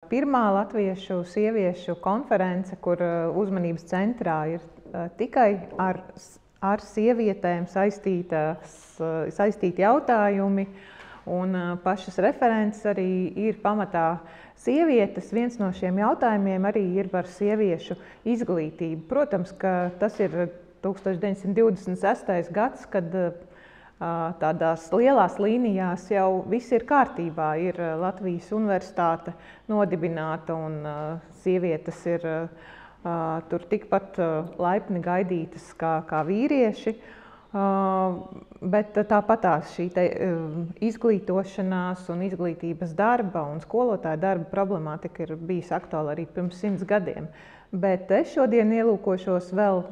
Pirmā latviešu sieviešu konference, kur uzmanības centrā ir tikai ar sievietēm saistīti jautājumi, un pašas referentes arī ir pamatā sievietes. Viens no šiem jautājumiem arī ir par sieviešu izglītību. Protams, ka tas ir 1926. gads, kad tādās lielās līnijās jau viss ir kārtībā. Ir Latvijas universitāte nodibināta un sievietes ir tur tikpat laipni gaidītas kā vīrieši. Bet tāpatās šī izglītošanās un izglītības darba un skolotāja darba problemātika ir bijis aktuāla arī pirms 100 gadiem. Bet es šodien ielūkošos vēl,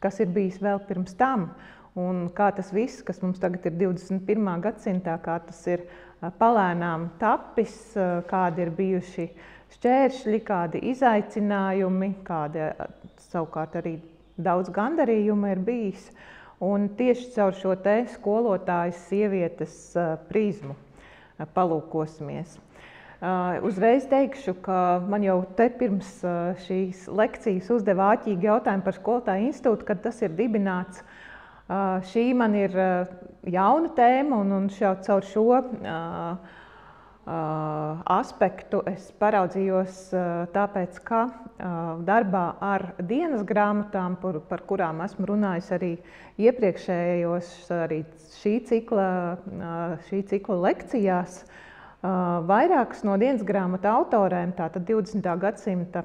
kas ir bijis vēl pirms tam, un kā tas viss, kas mums tagad ir 21. gadsimtā, kā tas ir palēnām tapis, kādi ir bijuši šķēršļi, kādi izaicinājumi, kādi savukārt arī daudz gandarījuma ir bijis. Un tieši caur šo te skolotājas sievietes prizmu palūkosimies. Uzreiz teikšu, ka man jau te pirms šīs lekcijas uzdeva āķīgi jautājumu par skolotāju institūtu, kad tas ir dibināts. Šī man ir jauna tēma, un caur šo aspektu es paraudzījos tāpēc, ka darbā ar dienas grāmatām, par kurām esmu runājis arī iepriekšējos, arī šī cikla lekcijās, vairākas no dienas grāmatu autorēm, tātad 20. gadsimta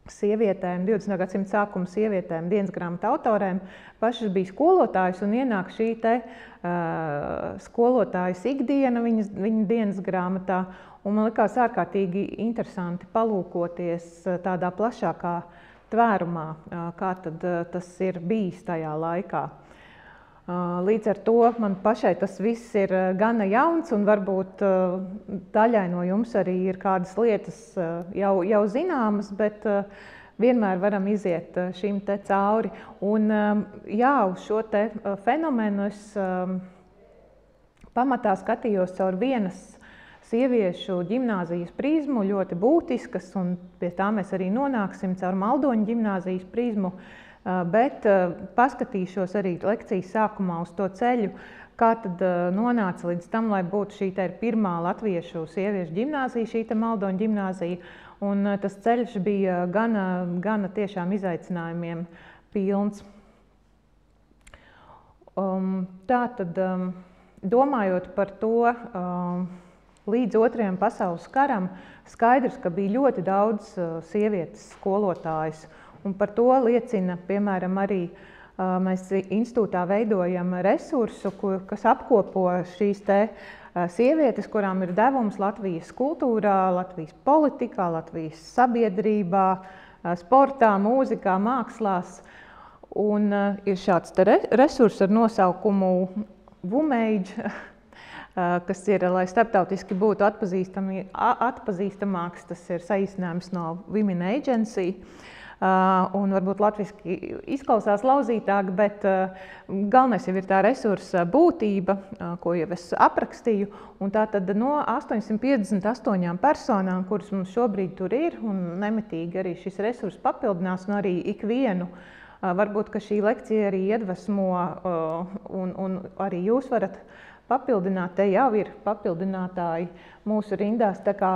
sievietēm, 20. gadsimta sākuma sievietēm, dienas grāmatu autorēm, pašas bija skolotājas, un ienāk šī te skolotājas ikdiena viņa dienas grāmatā, un man likās ārkārtīgi interesanti palūkoties tādā plašākā tvērumā, kā tad tas ir bijis tajā laikā. Līdz ar to man pašai tas viss ir gana jauns, un varbūt daļai no jums arī ir kādas lietas jau zināmas, bet vienmēr varam iziet šim te cauri. Un jā, uz šo te fenomenu es pamatā skatījos caur vienas sieviešu ģimnāzijas prizmu, ļoti būtiskas, un pie tā mēs arī nonāksim caur Maldoņu ģimnāzijas prizmu. Bet paskatīšos arī lekcijas sākumā uz to ceļu, kā tad nonāca līdz tam, lai būtu šī te pirmā latviešu sieviešu ģimnāzija, šī te Maldoņu ģimnāzija. Un tas ceļš bija gana tiešām izaicinājumiem pilns. Tātad, domājot par to, līdz Otrajam pasaules karam, skaidrs, ka bija ļoti daudz sievietes skolotājas. Un par to liecina, piemēram, arī mēs institūtā veidojam resursu, kas apkopo šīs te sievietes, kurām ir devums Latvijas kultūrā, Latvijas politikā, Latvijas sabiedrībā, sportā, mūzikā, mākslās. Un ir šāds te resurs ar nosaukumu Womenage, kas ir, lai starptautiski būtu atpazīstamāks, tas ir saīsinājums no Women Agency. Un varbūt latviski izklausās lauzītāk, bet galvenais jau ir tā resursa būtība, ko jau es aprakstīju. Un tātad no 858 personām, kuras mums šobrīd tur ir, un nemitīgi arī šis resurs papildinās, un arī ikvienu, varbūt, ka šī lekcija arī iedvesmo, un arī jūs varat papildināt, te jau ir papildinātāji mūsu rindās, tā kā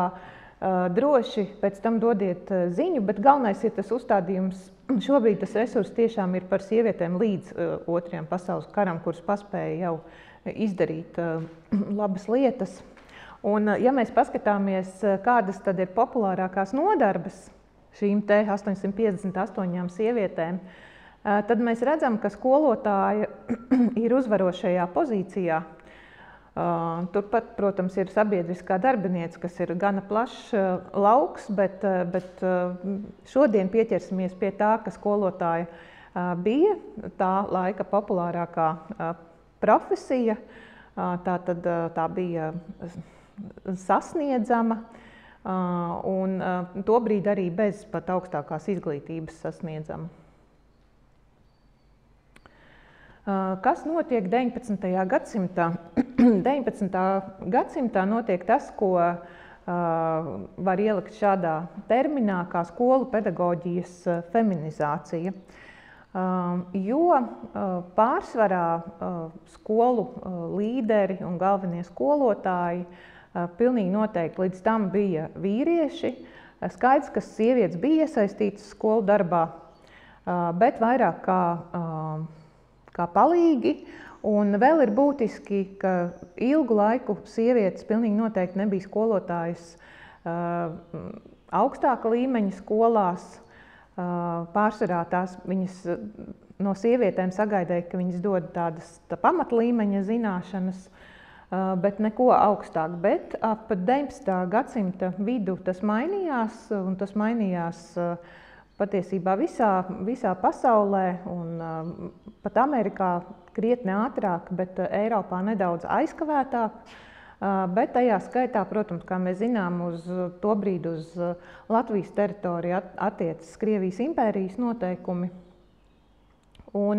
droši pēc tam dodiet ziņu, bet galvenais ir tas uzstādījums. Šobrīd tas resurs tiešām ir par sievietēm līdz Otrajam pasaules karam, kuras paspēja jau izdarīt labas lietas. Un, ja mēs paskatāmies, kādas tad ir populārākās nodarbes šīm te 858 sievietēm, tad mēs redzam, ka skolotāja ir uzvarošajā pozīcijā. Turpat, protams, ir sabiedriskā darbinieca, kas ir gana plašs lauks, bet šodien pieķersimies pie tā, ka skolotāja bija tā laika populārākā profesija. Tā bija sasniedzama, un tobrīd arī bez pat augstākās izglītības sasniedzama. Kas notiek 19. gadsimtā? 19. gadsimtā notiek tas, ko var ielikt šādā terminā kā skolu pedagoģijas feminizācija. Jo pārsvarā skolu līderi un galvenie skolotāji pilnīgi noteikti līdz tam bija vīrieši. Skaidrs, ka sievietes bija iesaistītas skolu darbā, bet vairāk kā palīgi. Un vēl ir būtiski, ka ilgu laiku sievietes pilnīgi noteikti nebija skolotājas augstāka līmeņa skolās. Pārsvarā tās viņas no sievietēm sagaidīja, ka viņas dod tādas pamatlīmeņa zināšanas, bet neko augstāk. Bet ap 19. gadsimta vidu tas mainījās, un tas mainījās patiesībā visā pasaulē, un pat Amerikā krietni ātrāk, bet Eiropā nedaudz aizkavētāk. Bet tajā skaitā, protams, kā mēs zinām, uz to brīdi uz Latvijas teritoriju attiecas Krievijas impērijas noteikumi. Un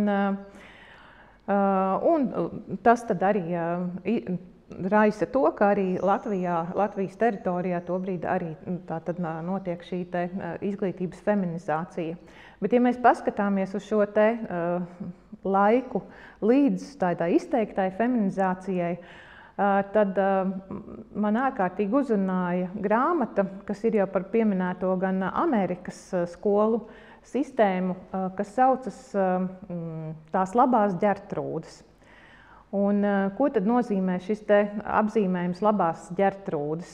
tas tad arī raisa to, ka arī Latvijas teritorijā to brīdi arī tātad notiek šī te izglītības feminizācija. Bet, ja mēs paskatāmies uz šo te laiku līdz tādā izteiktai feminizācijai, tad man ārkārtīgi uzrunāja grāmata, kas ir jau par pieminēto gan Amerikas skolu sistēmu, kas saucas Tās labās ģertrūdes. Un ko tad nozīmē šis te apzīmējums labās ģertrūdes?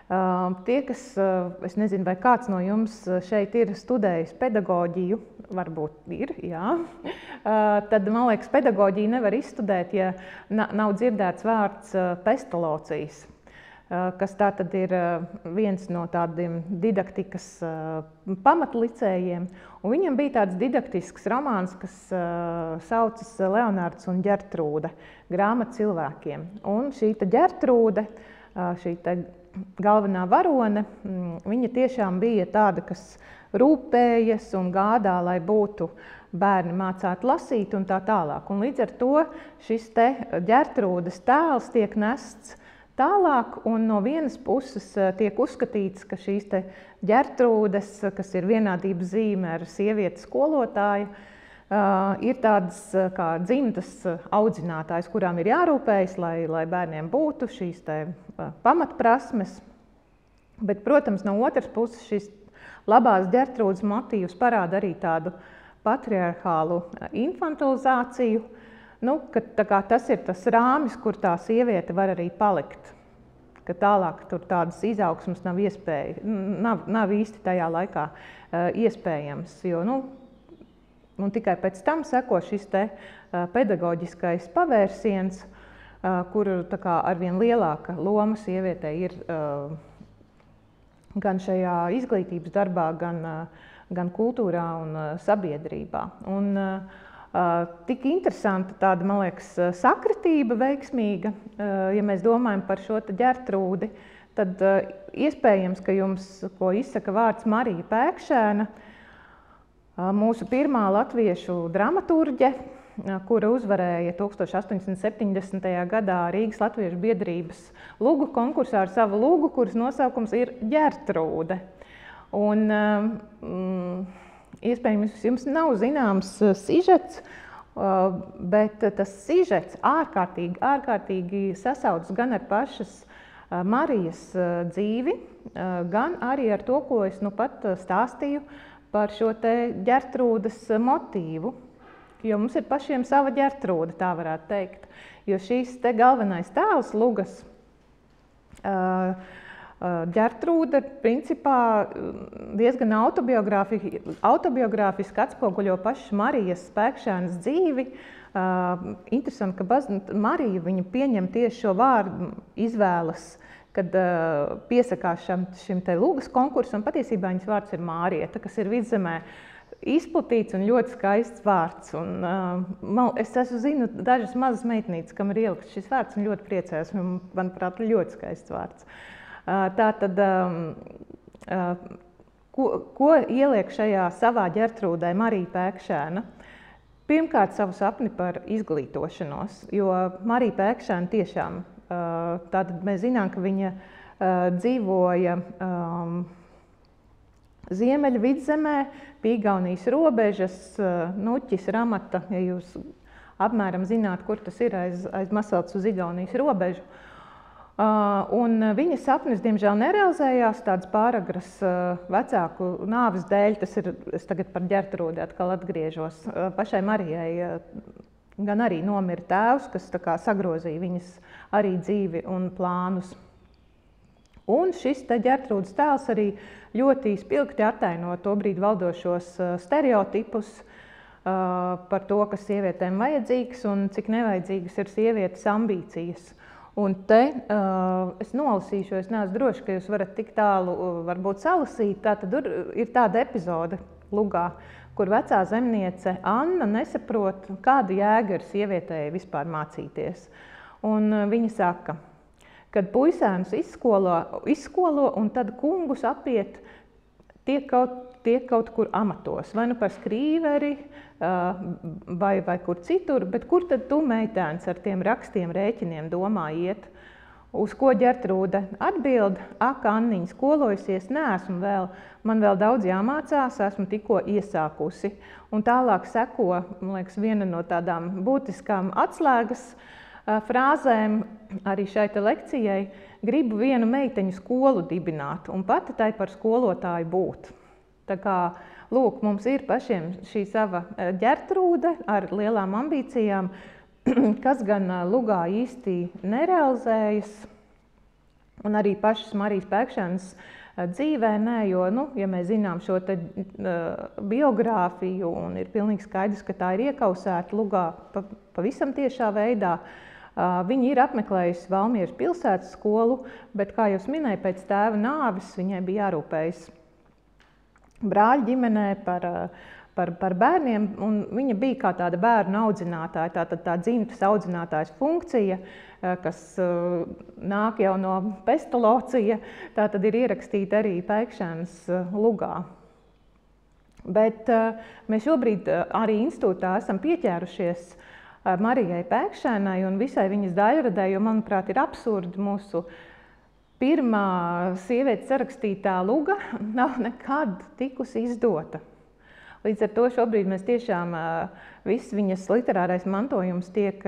Tie, kas, es nezinu, vai kāds no jums šeit ir studējis pedagoģiju, varbūt ir, jā, tad, man liekas, pedagoģiju nevar izstudēt, ja nav dzirdēts vārds pestalocijas, kas tā tad ir viens no tādiem didaktikas pamatlicējiem. Un viņam bija tāds didaktisks romāns, kas saucas Leonārds un Ģertrūde, grāmata cilvēkiem. Un šī Ģertrūde, šī galvenā varone, viņa tiešām bija tāda, kas rūpējas un gādā, lai būtu bērni mācētu lasīt un tā tālāk. Un līdz ar to šis te Ģertrūdes tēls tiek nests tālāk, un no vienas puses tiek uzskatīts, ka šīs te Ģertrūdes, kas ir vienādības zīme ar sievietes skolotāju, ir tādas kā dzimtas audzinātājas, kurām ir jārūpējas, lai bērniem būtu šīs te pamatprasmes. Bet, protams, no otras puses šis labās Ģertrūdes motīvs parāda arī tādu patriarchālu infantilizāciju, ka tas ir tas rāmis, kur tā sieviete var arī palikt. Ka tālāk tur tādas izaugsmas nav īsti tajā laikā iespējams, jo un tikai pēc tam seko šis te pedagoģiskais pavērsiens, kur arvien lielāka loma sievietei ir gan šajā izglītības darbā, gan kultūrā un sabiedrībā. Un tik interesanta tāda, man liekas, sakritība veiksmīga, ja mēs domājam par šo Ģertrūdi, tad iespējams, ka jums, ko izsaka vārds Marija Pēkšēna, mūsu pirmā latviešu dramaturģe, kura uzvarēja 1870. gadā Rīgas Latviešu biedrības lugu konkursā ar savu lugu, kuras nosaukums ir Ģertrūde. Un iespējams, jums nav zināms sižets, bet tas sižets ārkārtīgi sasaucas gan ar pašas Marijas dzīvi, gan arī ar to, ko es nu pat stāstīju par šo te Ģertrūdes motīvu. Jo mums ir pašiem sava Ģertrūde, tā varētu teikt. Jo šīs te galvenais tēls lugas Ģertrūde principā diezgan autobiogrāfiski atspoguļo pašu Marijas Pēkšēnas dzīvi. Interesanti, ka Marija viņu pieņem tieši šo vārdu izvēles, kad piesakās šim te lugas konkursam. Patiesībā viņas vārds ir Mārieta, kas ir Vidzemē izplatīts un ļoti skaists vārds. Un, es zinu dažas mazas meitnītes, kam ir ielikts šis vārds, un ļoti priecājos. Manuprāt, ļoti skaists vārds. Tātad, ko ieliek šajā savā Ģertrūdē Marija Pēkšēna? Pirmkārt, savu sapni par izglītošanos, jo Marija Pēkšēna tiešām, tātad mēs zinām, ka viņa dzīvoja Ziemeļvidzemē, pie Igaunijas robežas, Nuķis, Ramata, ja jūs apmēram zināt, kur tas ir aiz Masaltas uz Igaunijas robežu. Un viņa sapnis, diemžēl, nerealizējās tādas pāragras vecāku nāves dēļ. Tas ir, es tagad par Ģertrūdi atkal atgriežos. Pašai Marijai gan arī nomira tēvs, kas tā kā sagrozīja viņas arī dzīvi un plānus. Un šis te Ģertrūdes tēls arī ļoti spilgti attaino tobrīd valdošos stereotipus par to, kas sievietēm vajadzīgs un cik nevajadzīgas ir sievietes ambīcijas. Un te es nolasīšu, es neesmu droši, ka jūs varat tik tālu varbūt salasīt. Tātad ir tāda epizode Lugā, kur vecā zemniece Anna nesaprot, kāda jēga ir sievietei vispār mācīties. Un viņa saka, kad puisēnus izskolo un tad kungus apiet, tiek kaut kur amatos, vai nu par skrīveri, vai kur citur, bet kur tad tu, meitēns, ar tiem rakstiem, rēķiniem domā iet? Uz ko Ģertrūde atbild, ak, Anniņa, skolojusies, neesmu vēl, man vēl daudz jāmācās, esmu tikko iesākusi. Un tālāk seko, man liekas, viena no tādām būtiskām atslēgas frāzēm arī šai te lekcijai, gribu vienu meiteņu skolu dibināt un pati tai par skolotāju būt. Tā kā, lūk, mums ir pašiem šī sava Ģertrūde ar lielām ambīcijām, kas gan Lugā īsti nerealizējas, un arī pašas Marijas Pēkšēnas dzīvē nē, jo, ja mēs zinām šo te biogrāfiju un ir pilnīgi skaidrs, ka tā ir iekausēta Lugā pavisam tiešā veidā, viņa ir apmeklējusi Valmieras pilsētas skolu, bet, kā jūs minēju, pēc tēva nāves viņai bija jārūpējas brāļu ģimenē par bērniem, un viņa bija kā tāda bērnu audzinātāja, tātad tā dzimtas audzinātājas funkcija, kas nāk jau no Pestalocija, tātad ir ierakstīta arī Pēkšēnas Lugā. Bet mēs šobrīd arī institūtā esam pieķērušies Marijai Pēkšēnai un visai viņas daļradē, jo, manuprāt, ir absurdi mūsu pirmā sievietes sarakstītā luga nav nekad tikusi izdota. Līdz ar to šobrīd mēs tiešām viss viņas literārais mantojums tiek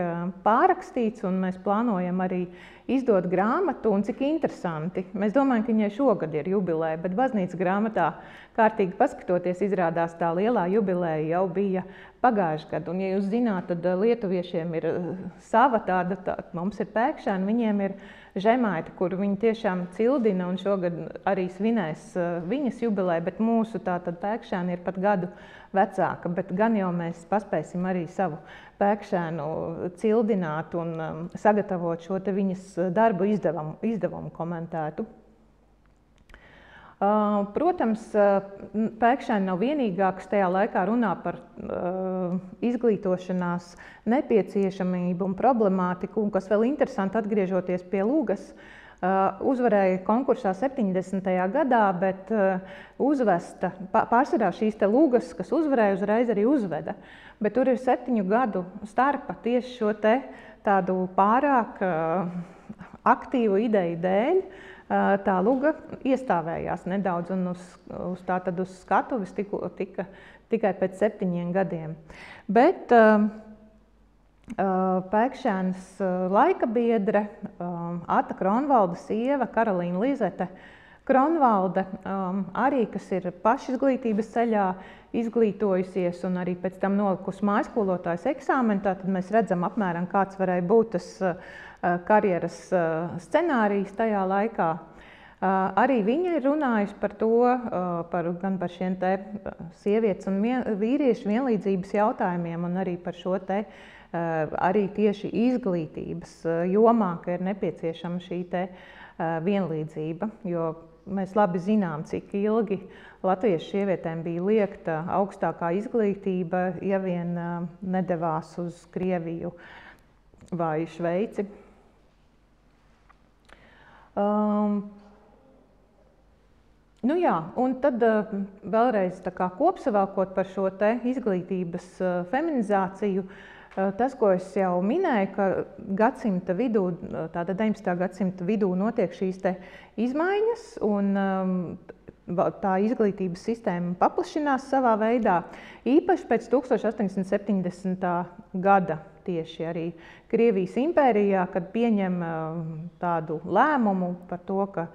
pārrakstīts un mēs plānojam arī izdot grāmatu, un cik interesanti. Mēs domājam, ka viņai šogad ir jubileja, bet baznīcas grāmatā kārtīgi paskatoties izrādās tā lielā jubileja jau bija pagājušajā gadā. Un, ja jūs zināt, tad lietuviešiem ir sava tāda, mums ir Pēkšēna, viņiem ir Žemaita, kur viņi tiešām cildina un šogad arī svinēs viņas jubileju, bet mūsu tātad Pēkšēna ir pat gadu vecāka, bet gan jau mēs paspēsim arī savu Pēkšēnu cildināt un sagatavot šo te viņas darbu izdevumu komentētu. Protams, Pēkšēna nav vienīgā, kas tajā laikā runā par izglītošanās nepieciešamību un problemātiku, un kas vēl interesanti atgriežoties pie Lugas, uzvarēja konkursā 70. gadā, bet uzvesta, pārsvarā šīs te Lugas, kas uzvarēja, uzreiz arī uzveda. Bet tur ir 7 gadu starpa tieši šo te tādu pārāk aktīvu ideju dēļ. Tā Luga iestāvējās nedaudz un uz skatuves tika tikai pēc 7 gadiem. Bet Pēkšēnas laika biedre, Ata Kronvalda sieva, Karolīna Lizete Kronvalde, arī, kas ir pašizglītības ceļā izglītojusies un arī pēc tam nolikusi mājskolotājas eksāmenu, tad mēs redzam apmēram, kāds varēja būt tas karjeras scenārijs tajā laikā. Arī viņa ir runājusi par to, gan par šiem te sievietes un vīriešu vienlīdzības jautājumiem un arī par šo te arī tieši izglītības jomā, ka ir nepieciešama šī te vienlīdzība, jo mēs labi zinām, cik ilgi latviešu sievietēm bija liegta augstākā izglītība, ja vien nedevās uz Krieviju vai Šveici. Un tad vēlreiz tā kā kopsavilkot par šo te izglītības feminizāciju, Tas, ko es jau minēju, ka gadsimta vidū, tāda 19. gadsimta vidū notiek šīs te izmaiņas un tā izglītības sistēma paplašinās savā veidā. Īpaši pēc 1870. gada tieši arī Krievijas impērijā, kad pieņem tādu lēmumu par to, ka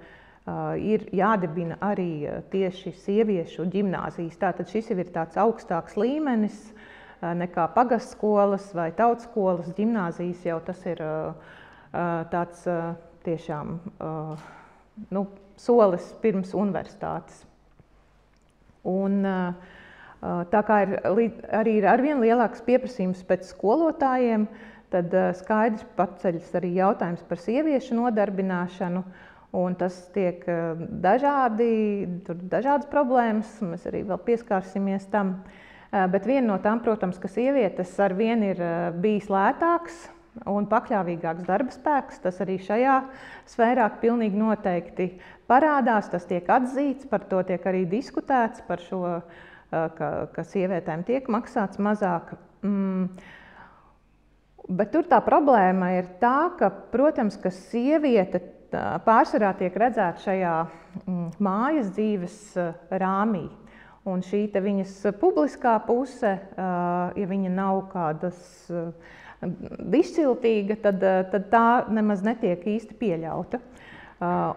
ir jādibina arī tieši sieviešu ģimnāzijas. Tātad šis jau ir tāds augstāks līmenis nekā pagastskolas vai tautskolas ģimnāzijas, jau tas ir tāds tiešām solis pirms universitātes. Un tā kā arī ir arvien lielāks pieprasījums pēc skolotājiem, tad skaidrs paceļas arī jautājums par sieviešu nodarbināšanu, un tas tiek dažādas problēmas, mēs arī vēl pieskārsimies tam. Bet viena no tām, protams, ka sievietes arvien ir bijis lētāks un pakļāvīgāks darba spēks. Tas arī šajā sfērā pilnīgi noteikti parādās, tas tiek atzīts, par to tiek arī diskutēts, par šo, ka sievietēm tiek maksāts mazāk. Bet tur tā problēma ir tā, ka, protams, ka sieviete pārsvarā tiek redzēta šajā mājas dzīves rāmī. Un šī viņas publiskā puse, ja viņa nav kādas dišciltīga, tad tā nemaz netiek īsti pieļauta.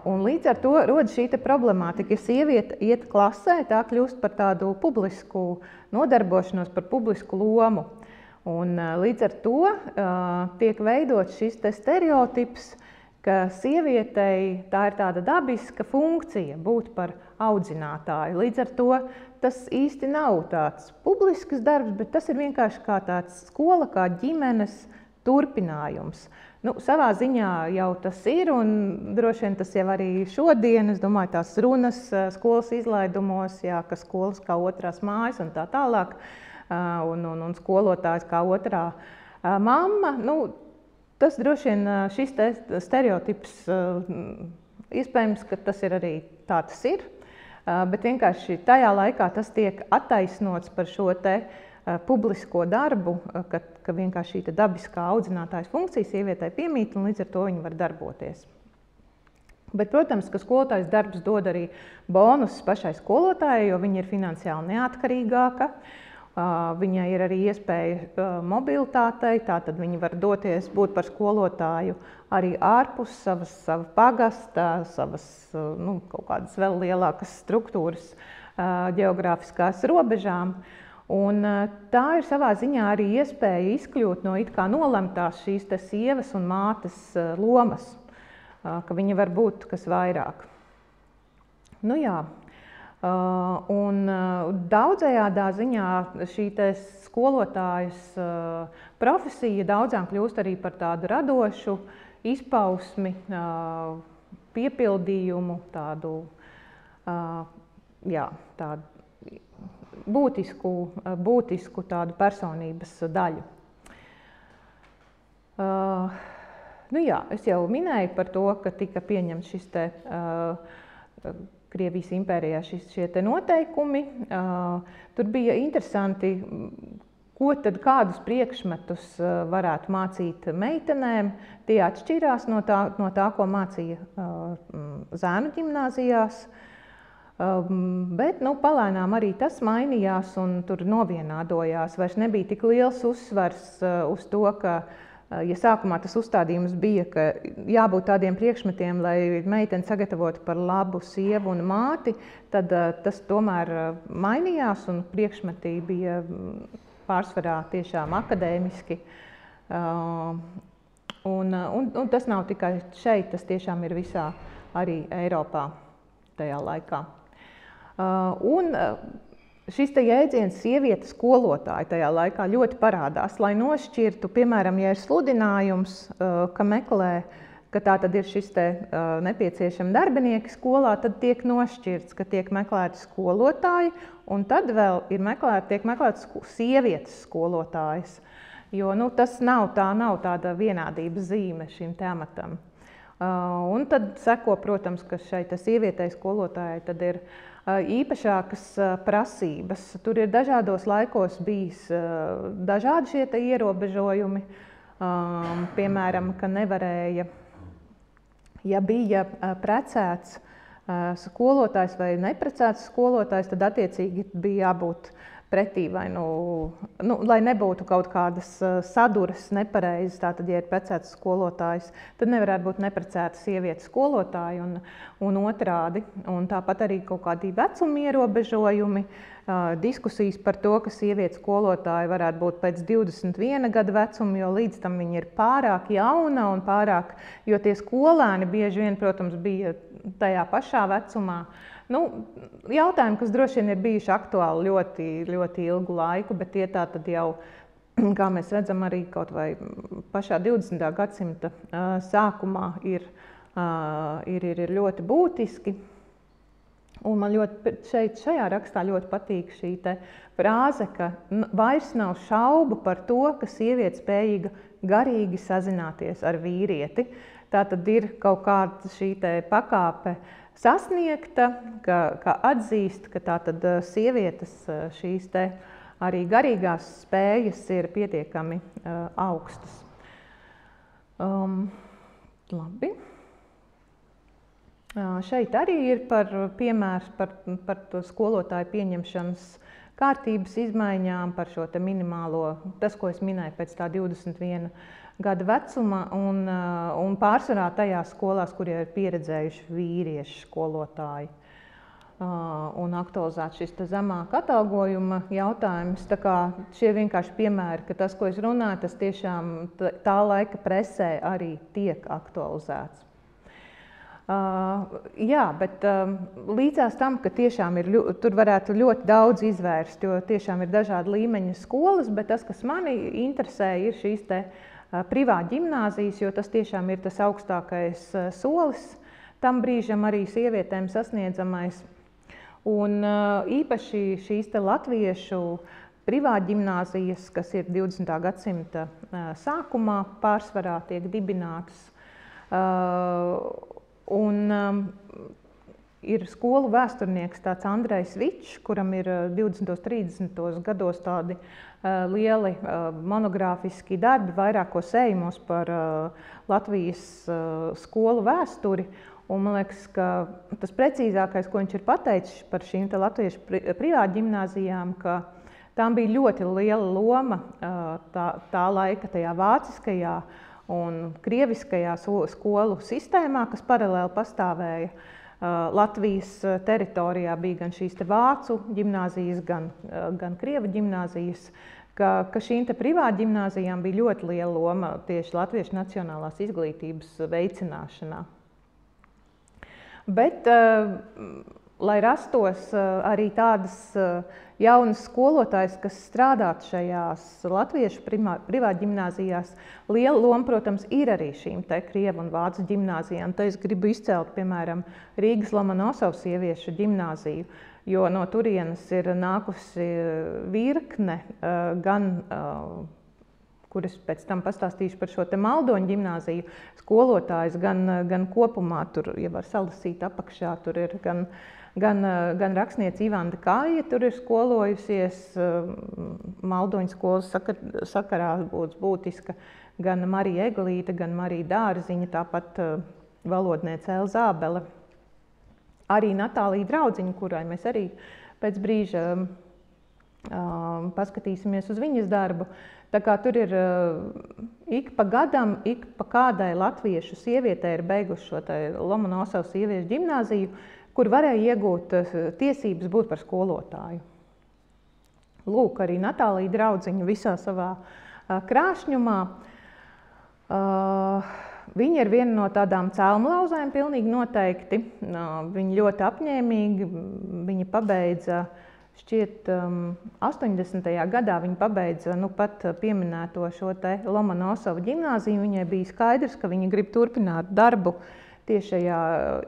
Un līdz ar to rodas šī problemātika. Ja sieviete iet klasē, tā kļūst par tādu publisku nodarbošanos, par publisku lomu. Un līdz ar to tiek veidots šis stereotips, ka sievietei tā ir tāda dabiska funkcija būt par audzinātāju. Līdz ar to tas īsti nav tāds publisks darbs, bet tas ir vienkārši kā tāds skola, kā ģimenes turpinājums. Savā ziņā jau tas ir, un droši vien tas jau arī šodien, es domāju, tās runas skolas izlaidumos, jā, ka skolas kā otrās mājas un tā tālāk, un skolotājs kā otrā mamma. Tas droši vien šis stereotips, iespējams, ka tas ir arī tā tas ir, bet vienkārši tajā laikā tas tiek attaisnots par šo publisko darbu, ka vienkārši šī dabiskā audzinātājas funkcija sievietei piemīt un līdz ar to viņa var darboties. Bet, protams, ka skolotājs darbs dod arī bonusus pašai skolotājai, jo viņa ir finansiāli neatkarīgāka. Viņai ir arī iespēja mobilitātei, tātad viņa var doties būt par skolotāju arī ārpus sava pagasta, savas kaut kādas vēl lielākas struktūras ģeogrāfiskās robežām. Un tā ir savā ziņā arī iespēja izkļūt no it kā nolemtās šīs sievas un mātes lomas, ka viņa var būt kas vairāk. Un daudzējādā ziņā šī skolotājas profesija daudzām kļūst arī par tādu radošu izpausmi, piepildījumu, tādu būtisku tādu personības daļu. Es jau minēju par to, ka tika pieņemts šis Krievijas impērijā šie noteikumi. Tur bija interesanti, kādus priekšmetus varētu mācīt meitenēm. Tie atšķirās no tā, ko mācīja zēnu ģimnāzijās. Bet palēnām arī tas mainījās un tur novienādojās. Vairs nebija tik liels uzsvars uz to, ka ja sākumā tas uzstādījums bija, ka jābūt tādiem priekšmetiem, lai meiteni sagatavotu par labu sievu un māti, tad tas tomēr mainījās un priekšmetī bija pārsvarā tiešām akadēmiski. Un tas nav tikai šeit, tas tiešām ir visā arī Eiropā tajā laikā. Šis jēdziens sievietes skolotāja tajā laikā ļoti parādās, lai nošķirtu, piemēram, ja ir sludinājums, ka meklē, ka tā tad ir šis nepieciešami darbinieki skolā, tad tiek nošķirts, ka tiek meklēti skolotāji, un tad vēl tiek meklētas sievietes skolotājas, jo tas nav tāda vienādības zīme šim amatam. Un tad seko, protams, ka šai sievietei skolotājai tad ir īpašākas prasības. Tur ir dažādos laikos bijis dažādi šie ierobežojumi. Piemēram, ka nevarēja, ja bija precēts skolotājs vai neprecēts skolotājs, tad attiecīgi bija jābūt pretī vai lai nebūtu kaut kādas saduras nepareizas. Tātad, ja ir precēts skolotājs, tad nevarētu būt neprecēta sieviete skolotāja un otrādi. Un tāpat arī kaut kādi vecuma ierobežojumi, diskusijas par to, ka sieviete skolotāja varētu būt pēc 21 gada vecuma, jo līdz tam viņa ir pārāk jauna un pārāk, jo tie skolēni bieži vien, protams, bija tajā pašā vecumā. Jautājumi, kas droši vien ir bijuši aktuāli ļoti, ļoti ilgu laiku, bet tie tā tad jau, kā mēs redzam, arī kaut vai pašā 20. gadsimta sākumā ir ļoti būtiski. Un man šajā rakstā ļoti patīk šī frāze, ka vairs nav šaubu par to, ka sieviete spējīga garīgi sazināties ar vīrieti. Tā tad ir kaut kāda šī pakāpe sasniegta, ka atzīst, ka tātad sievietes šīs arī garīgās spējas ir pietiekami augstas. Labi. Šeit arī ir piemērs par to skolotāju pieņemšanas kārtības izmaiņām, par šo minimālo, tas, ko es minēju pēc tā 21 gada vecuma, un pārsvarā tajās skolās, kur jau ir pieredzējuši vīrieši skolotāji. Un aktualizēt šis zemāka atalgojuma jautājums. Tā kā šie vienkārši piemēri, ka tas, ko es runāju, tas tiešām tā laika presē arī tiek aktualizēts. Jā, bet līdzās tam, ka tiešām tur varētu ļoti daudz izvērst, jo tiešām ir dažādi līmeņa skolas, bet tas, kas mani interesē, ir šīs privāta ģimnāzijas, jo tas tiešām ir tas augstākais solis, tam brīžam arī sievietēm sasniedzamais. Un īpaši šīs latviešu privāta ģimnāzijas, kas ir 20. gadsimta sākumā, pārsvarā tiek dibinātas. Un ir skolu vēsturnieks tāds Andrejs Vičs, kuram ir 20. 30. gados tādi lieli monogrāfiski darbi vairākos sējumos par Latvijas skolu vēsturi. Un man liekas, ka tas precīzākais, ko viņš ir pateicis par šīm latviešu privāta ģimnāzijām, ka tām bija ļoti liela loma tā laika tajā vāciskajā un krieviskajā skolu sistēmā, kas paralēli pastāvēja. Latvijas teritorijā bija gan šīs vācu ģimnāzijas, gan krievu ģimnāzijas, ka šīm privāta ģimnāzijām bija ļoti liela loma tieši latviešu nacionālās izglītības veicināšanā. Bet, lai rastos arī tādas jaunas skolotājas, kas strādātu šajās latviešu privāta ģimnāzijās, liela loma, protams, ir arī šīm krievu un vācu ģimnāzijām. Te es gribu izcelt, piemēram, Rīgas Lomonosovas sieviešu ģimnāziju, jo no turienes ir nākusi virkne gan, kuras pēc tam pastāstīšu par šo Maldoņu ģimnāziju, skolotājs, gan kopumā, tur, ja var salasīt apakšā, tur ir gan rakstniece Ivanda Kāja, tur ir skolojusies, Maldoņu skolas sakarā būs būtiska, gan Marija Eglīte, gan Marija Dārziņa, tāpat valodniece Elza Ābele. Arī Natālija Draudziņa, kurai mēs arī pēc brīža paskatīsimies uz viņas darbu. Tā kā tur ir ik pa gadam, ik pa kādai latviešu sievietei ir beiguši šo Lomonosovas sieviešu ģimnāziju, kur varēja iegūt tiesības būt par skolotāju. Lūk, arī Natālija Draudziņa visā savā krāšņumā. Viņa ir viena no tādām cēlmlauzēm, pilnīgi noteikti. Viņa ļoti apņēmīgi, viņa pabeidza, šķiet, 80. gadā viņa pabeidza pat pieminēto šo Lomonosovu ģimnāziju. Viņai bija skaidrs, ka viņa grib turpināt darbu tieši šajā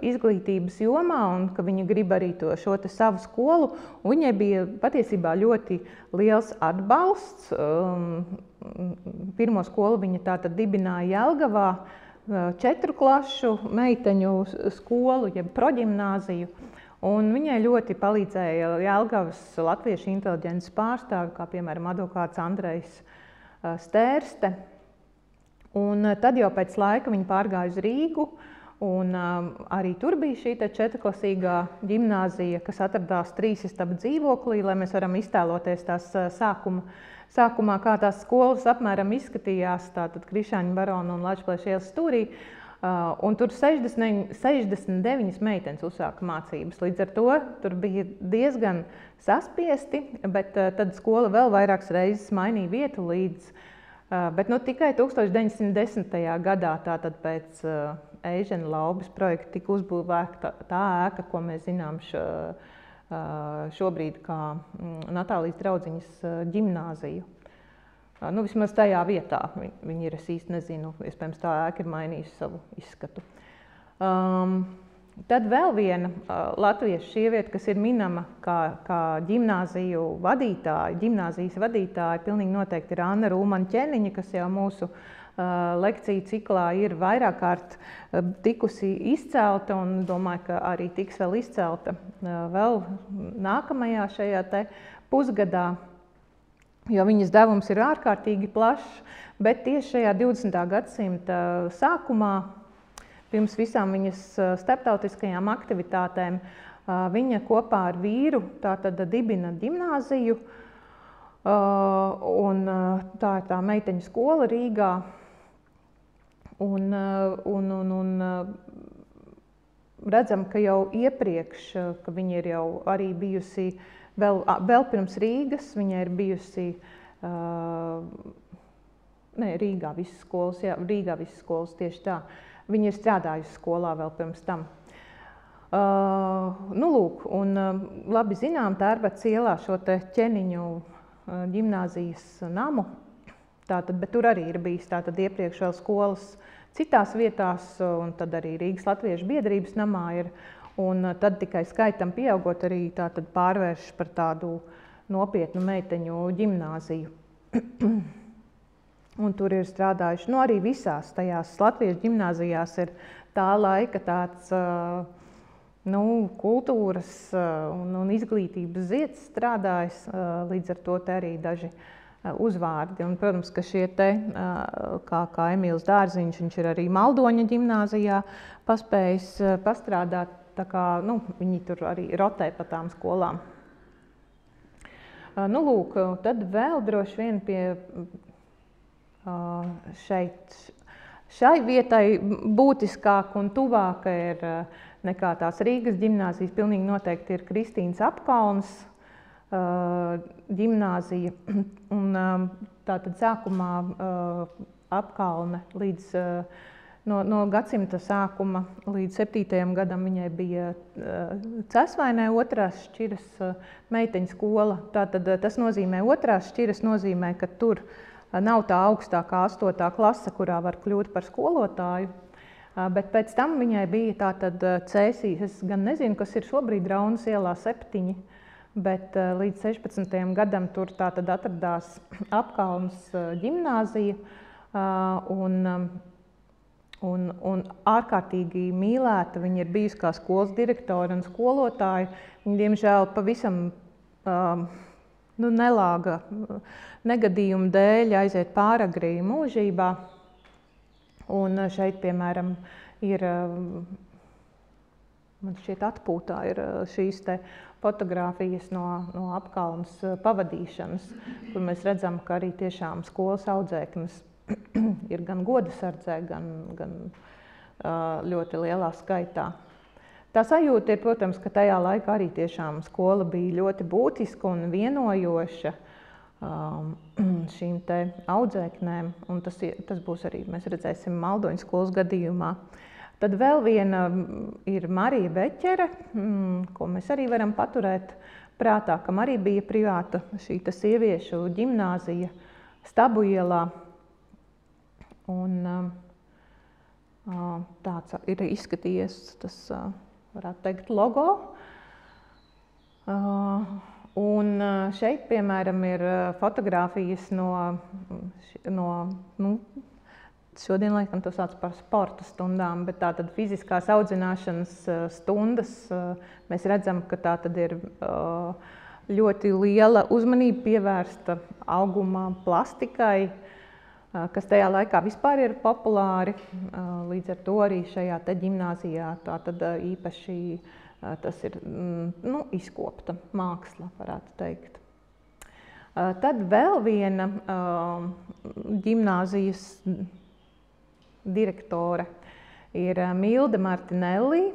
izglītības jomā un ka viņa grib arī šo savu skolu. Un viņai bija patiesībā ļoti liels atbalsts. Pirmo skolu viņa tātad dibināja Jelgavā, 4 klašu meiteņu skolu, jeb proģimnāziju. Un viņai ļoti palīdzēja Jelgavas latviešu inteliģences pārstāvi, kā piemēram advokāts Andrejs Stērste. Un tad jau pēc laika viņa pārgāja uz Rīgu, un arī tur bija šī četrklasīgā ģimnāzija, kas atradās 3 istabu dzīvoklī, lai mēs varam iztēloties tās sākumā, kā tās skolas apmēram izskatījās, tātad Krišāņa barona un Lačplēša ielas stūrī. Un tur 69 meitenes uzsāka mācības. Līdz ar to tur bija diezgan saspiesti, bet tad skola vēl vairākas reizes mainīja vietu līdz. Bet tikai 1910. gadā, tātad pēc Eižena Laubes projekta, tika uzbūvēta tā ēka, ko mēs zinām šobrīd kā Natālijas draudziņas ģimnāziju. Vismaz tajā vietā viņi ir, es īsti nezinu, iespējams tā ēka ir mainījusi savu izskatu. Tad vēl viena latviešu sieviete, kas ir minama kā ģimnāzijas vadītāja, pilnīgi noteikti ir Anna Rūmaņa-Ķeniņa, kas jau mūsu lekciju ciklā ir vairāk kārt tikusi izcelta un domāju, ka arī tiks vēl izcelta vēl nākamajā šajā te pusgadā. Jo viņas devums ir ārkārtīgi plašs, bet tieši šajā 20. gadsimta sākumā, pirms visām viņas starptautiskajām aktivitātēm, viņa kopā ar vīru tātad dibina ģimnāziju, un tā ir tā meiteņu skola Rīgā, un redzam, ka jau iepriekš, ka viņa ir jau arī bijusi vēl pirms Rīgas, viņa ir bijusi Rīgā visas skolas, tieši tā. Viņa ir strādājusi skolā vēl pirms tam. Un labi zinām Tērbats ielā šo te Ķeniņu ģimnāzijas namu, tātad, bet tur arī ir bijis tātad iepriekš vēl skolas citās vietās, un tad arī Rīgas Latviešu biedrības namā ir. Un tad tikai skaitam pieaugot arī tātad pārvērš par tādu nopietnu meiteņu ģimnāziju. Un tur ir strādājuši, arī visās tajās latviešu ģimnāzijās ir tā laika tāds kultūras un izglītības zieds strādājis, līdz ar to te arī daži uzvārdi. Un, protams, ka šie te, kā Emīls Dārziņš, viņš ir arī Maldoņa ģimnāzijā paspējis pastrādāt. Tā kā, viņi tur arī rotē pa tām skolām. Tad vēl droši vien pie šai vietai būtiskāk un tuvāk ir nekā tās Rīgas ģimnāzijas. Pilnīgi noteikti ir Kristīnas Apkalnes ģimnāzija. Un tātad sākumā Apkalne līdz No gadsimta sākuma līdz 7. gadam viņai bija Cesvainē otrās šķiras meiteņu skola. Tātad tas nozīmē, otrās šķiras nozīmē, ka tur nav tā augstākā 8. klase, kurā var kļūt par skolotāju. Bet pēc tam viņai bija tātad Cēsīs, es gan nezinu, kas ir šobrīd Raunas ielā 7, bet līdz 16. gadam tur tātad atradās Apkalnes ģimnāzija. Un ārkārtīgi mīlēta. Viņa ir bijusi kā skolas direktora un skolotāja. Viņa, diemžēl, pavisam nelāga negadījuma dēļ aiziet pāragri mūžībā. Un šeit, piemēram, ir, man šķiet, atpūtā ir šīs te fotogrāfijas no Apkalnes pavadīšanas, kur mēs redzam, ka arī tiešām skolas audzēknes ir gan godasardzē, gan ļoti lielā skaitā. Tā sajūta ir, protams, ka tajā laikā arī tiešām skola bija ļoti būtiska un vienojoša šīm te audzēknēm, un tas būs arī, mēs redzēsim, Maldoņas skolas gadījumā. Tad vēl viena ir Marija Beķere, ko mēs arī varam paturēt prātā, kam arī bija privāta šī sieviešu ģimnāzija Stabu ielā. Un tāds ir izskatījies tas, varētu teikt, logo. Un šeit, piemēram, ir fotogrāfijas no Šodien, laikam, to sauc par sporta stundām, bet tātad fiziskās audzināšanas stundas mēs redzam, ka tātad ir ļoti liela uzmanība pievērsta auguma plastikai, kas tajā laikā vispār ir populāri. Līdz ar to arī šajā te ģimnāzijā tātad īpaši tas ir izkopta māksla, varētu teikt. Tad vēl viena ģimnāzijas direktore ir Milda Martinelli.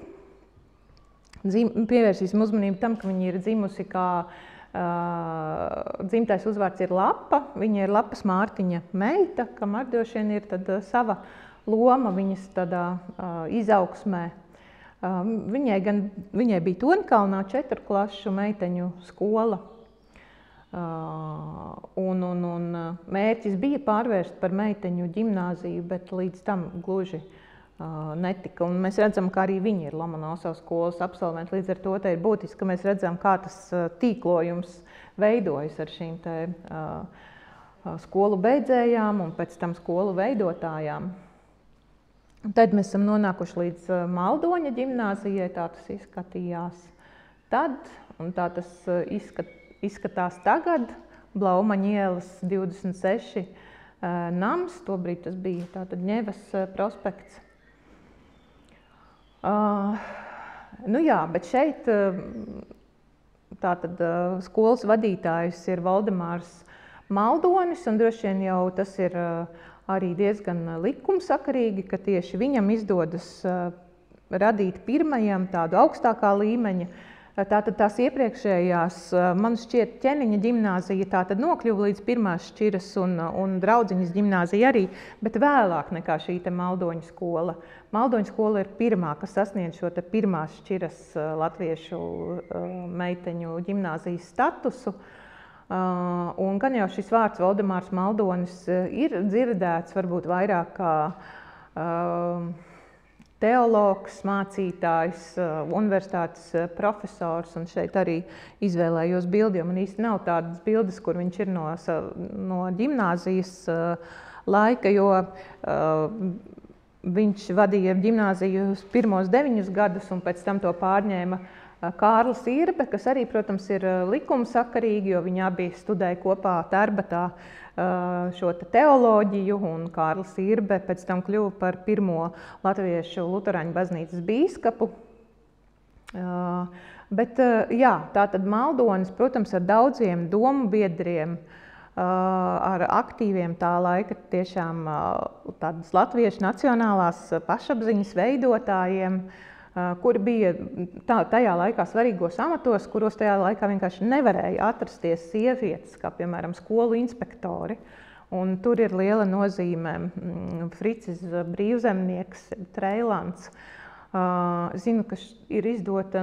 Pievērsīsim uzmanību tam, ka viņa ir dzimusi kā dzimtais uzvārds ir Lapa. Viņa ir Lapas Mārtiņa meita, kam ar droši vien ir tad sava loma viņas tādā izaugsmē. Viņai bija Torņkalnā 4 klašu meiteņu skola. Un mērķis bija pārvērst par meiteņu ģimnāziju, bet līdz tam gluži netika. Un mēs redzam, ka arī viņi ir Lomonosovas skolas absolventi. Līdz ar to te ir būtiski, ka mēs redzam, kā tas tīklojums veidojas ar šīm te skolu beidzējām un pēc tam skolu veidotājām. Tad mēs esam nonākuši līdz Maldoņa ģimnāzijai, tā tas izskatījās tad, un tā tas izskatās tagad. Blaumaņa ielas 26 nams, tobrīd tas bija tātad Ņevas prospekts. Bet šeit tātad skolas vadītājs ir Valdemārs Maldonis, un droši vien jau tas ir arī diezgan likumsakarīgi, ka tieši viņam izdodas radīt pirmajam tādu augstākā līmeņa. Tātad tās iepriekšējās, man šķiet, Ķeniņa ģimnāzija tātad nokļuva līdz pirmās šķiras un Draudziņas ģimnāzija arī, bet vēlāk nekā šī te Maldoņa skola. Maldoņa skola ir pirmā, kas sasniedz šo te pirmās šķiras latviešu meiteņu ģimnāzijas statusu. Un gan jau šis vārds Valdemārs Maldonis ir dzirdēts varbūt vairāk kā teologs, mācītājs, universitātes profesors, un šeit arī izvēlējos bildi, jo man īsti nav tādas bildes, kur viņš ir no ģimnāzijas laika, jo viņš vadīja ģimnāziju pirmos 9 gadus, un pēc tam to pārņēma Kārlis Irbe, kas arī, protams, ir likumsakarīgi, jo viņi abi studēja kopā Tērbatā šo teoloģiju, un Kārlis Irbe pēc tam kļuva par pirmo latviešu luterāņu baznīcas bīskapu. Bet jā, tātad Maldonis, protams, ar daudziem domu biedriem, ar aktīviem tā laika tiešām tādas latviešu nacionālās pašapziņas veidotājiem, kuri bija tajā laikā svarīgos amatos, kuros tajā laikā vienkārši nevarēja atrasties sievietes, kā piemēram skolu inspektori. Un tur ir liela nozīme Fricis Brīvzemnieks, Treilants. Zinu, ka ir izdota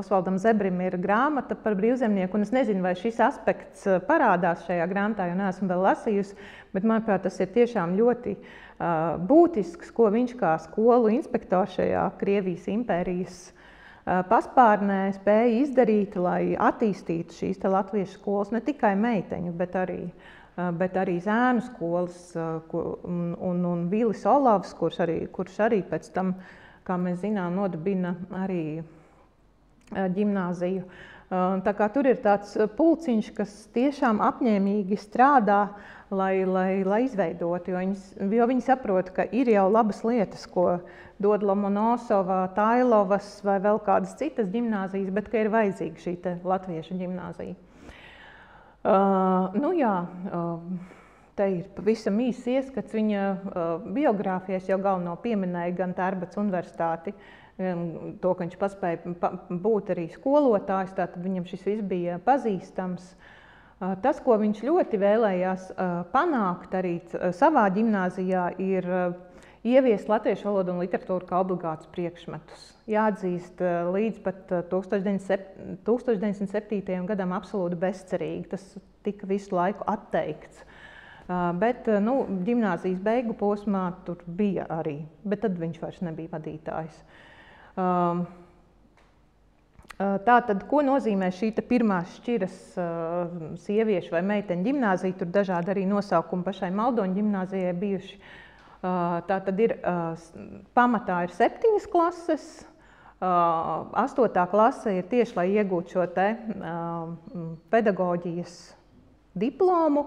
Osvaldam Zebrim ir grāmata par brīvzemnieku, un es nezinu, vai šis aspekts parādās šajā grāmatā, jo neesmu vēl lasījusi, bet manuprāt, tas ir tiešām ļoti būtisks, ko viņš kā skolu inspektors šajā Krievijas impērijas paspārnē spēja izdarīt, lai attīstītu šīs te latviešu skolas, ne tikai meiteņu, bet arī zēnu skolas, un Vilis Olavs, kurš arī pēc tam, kā mēs zinām, nodibina arī ģimnāziju. Tā kā tur ir tāds pulciņš, kas tiešām apņēmīgi strādā, lai izveidotu, jo viņi saprot, ka ir jau labas lietas, ko dod Lomonosova, Tailovas vai vēl kādas citas ģimnāzijas, bet ka ir vajadzīga šī te latviešu ģimnāzija. Te ir pavisam īsts ieskats viņa biogrāfijas, jau galveno pieminēja gan Tērbats universitāti, to, ka viņš paspēja būt arī skolotājs, tātad viņam šis viss bija pazīstams. Tas, ko viņš ļoti vēlējās panākt arī savā ģimnāzijā, ir ieviest latviešu valodu un literatūru kā obligātus priekšmetus. Jāatzīst, līdz pat 1907. gadam absolūti bezcerīgi. Tas tika visu laiku atteikts. Bet ģimnāzijas beigu posmā tur bija arī, bet tad viņš vairs nebija vadītājs. Tātad, ko nozīmē šī pirmās šķiras sieviešu vai meiteņu ģimnāzija? Tur dažādi arī nosaukumi pašai Maldoņu ģimnāzijai bijuši. Tātad pamatā ir 7 klases, 8. klase ir tieši, lai iegūtu šo pedagoģijas diplomu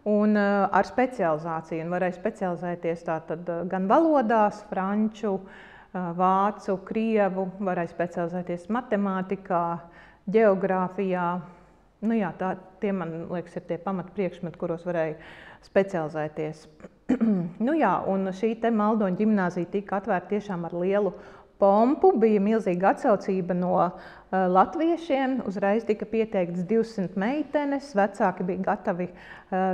un ar specializāciju. Un varēja specializēties tātad gan valodās, franču, vācu, krievu, varēja specializēties matemātikā, ģeogrāfijā. Nu jā, tie, man liekas, ir tie pamatpriekšmeti, kuros varēja specializēties. Nu jā, un šī Maldoņu ģimnāzija tika atvērta tiešām ar lielu pompu. Bija milzīga atsaucība no latviešiem. Uzreiz tika pieteikts 200 meitenes. Vecāki bija gatavi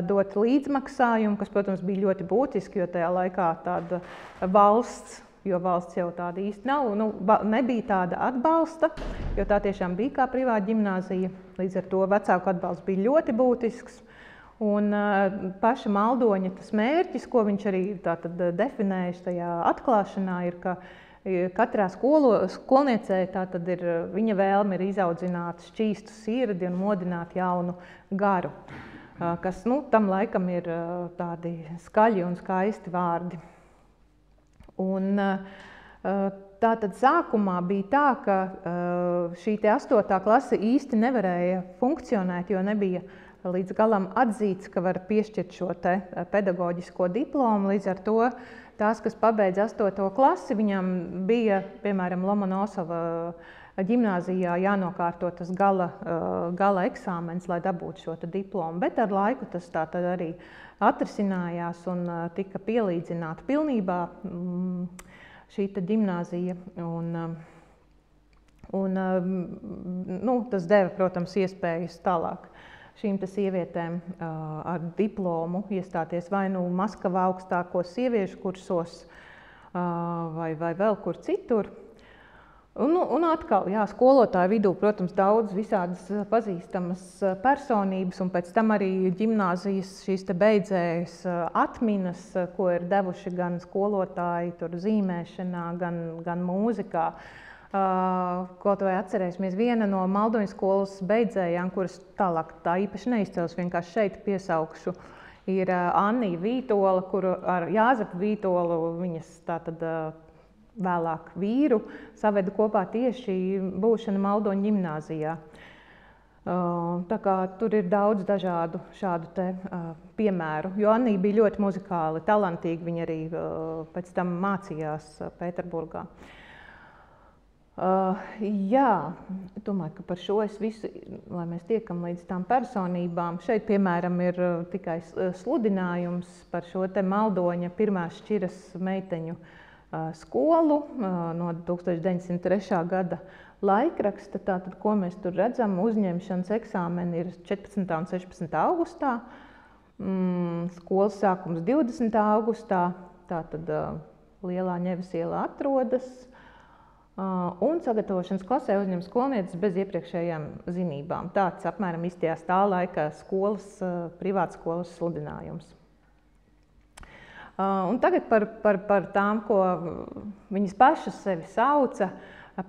dot līdzmaksājumu, kas, protams, bija ļoti būtiski, jo tajā laikā tāda valsts jau tāda īsti nav, nebija tāda atbalsta, jo tā tiešām bija kā privāta ģimnāzija. Līdz ar to vecāku atbalsts bija ļoti būtisks. Un paša Maldoņa tas mērķis, ko viņš arī tātad definējuši tajā atklāšanā, ir, ka katrā skolniecē tātad viņa vēlme ir izaudzināt šķīstu sirdi un modināt jaunu garu, kas tam laikam ir tādi skaļi un skaisti vārdi. Un tātad sākumā bija tā, ka šī 8. klase īsti nevarēja funkcionēt, jo nebija līdz galam atzīts, ka var piešķirt šo pedagoģisko diplomu. Līdz ar to tās, kas pabeidz 8. klasi, viņam bija, piemēram, Lomonosova ģimnāzijā jānokārto tas gala eksāmens, lai dabūtu šo diplomu. Bet ar laiku tas tā tad arī atrisinājās un tika pielīdzināta pilnībā šī ģimnāzija. Tas deva, protams, iespējas tālāk šīm sievietēm ar diplomu iestāties vai nu Maskavā augstākos sieviešu kursos vai vēl kur citur. Un atkal, jā, skolotāju vidū, protams, daudz visādas pazīstamas personības, un pēc tam arī ģimnāzijas šīs beidzējas atminas, ko ir devuši gan skolotāji tur zīmēšanā, gan mūzikā. Kaut vai atcerēsimies, viena no Maldoņu skolas beidzējām, kuras tālāk tā īpaši neizcels, vienkārši šeit piesaukšu, ir Annija Vītola, kuru ar Jāzepu Vītolu, viņas tātad vēlāk vīru, saveda kopā tieši būšana Maldoņu ģimnāzijā. Tā kā tur ir daudz dažādu šādu piemēru, jo Annija bija ļoti muzikāli talantīga, viņa arī pēc tam mācījās Pēterburgā. Jā, domāju, ka par šo es visu, lai mēs tiekam līdz tām personībām. Šeit, piemēram, ir tikai sludinājums par šo Maldoņa pirmās šķiras meiteņu skolu no 1903. gada laikraksta. Tātad, ko mēs tur redzam, uzņemšanas eksāmeni ir 14. un 16. augustā, skolas sākums 20. augustā, tātad Lielā Ņevas ielā atrodas, un sagatavošanas klasē uzņem skolnieces bez iepriekšējām zinībām. Tāds apmēram izstījās tā laika privātskolas sludinājums. Un tagad par tām, ko viņas pašas sevi sauca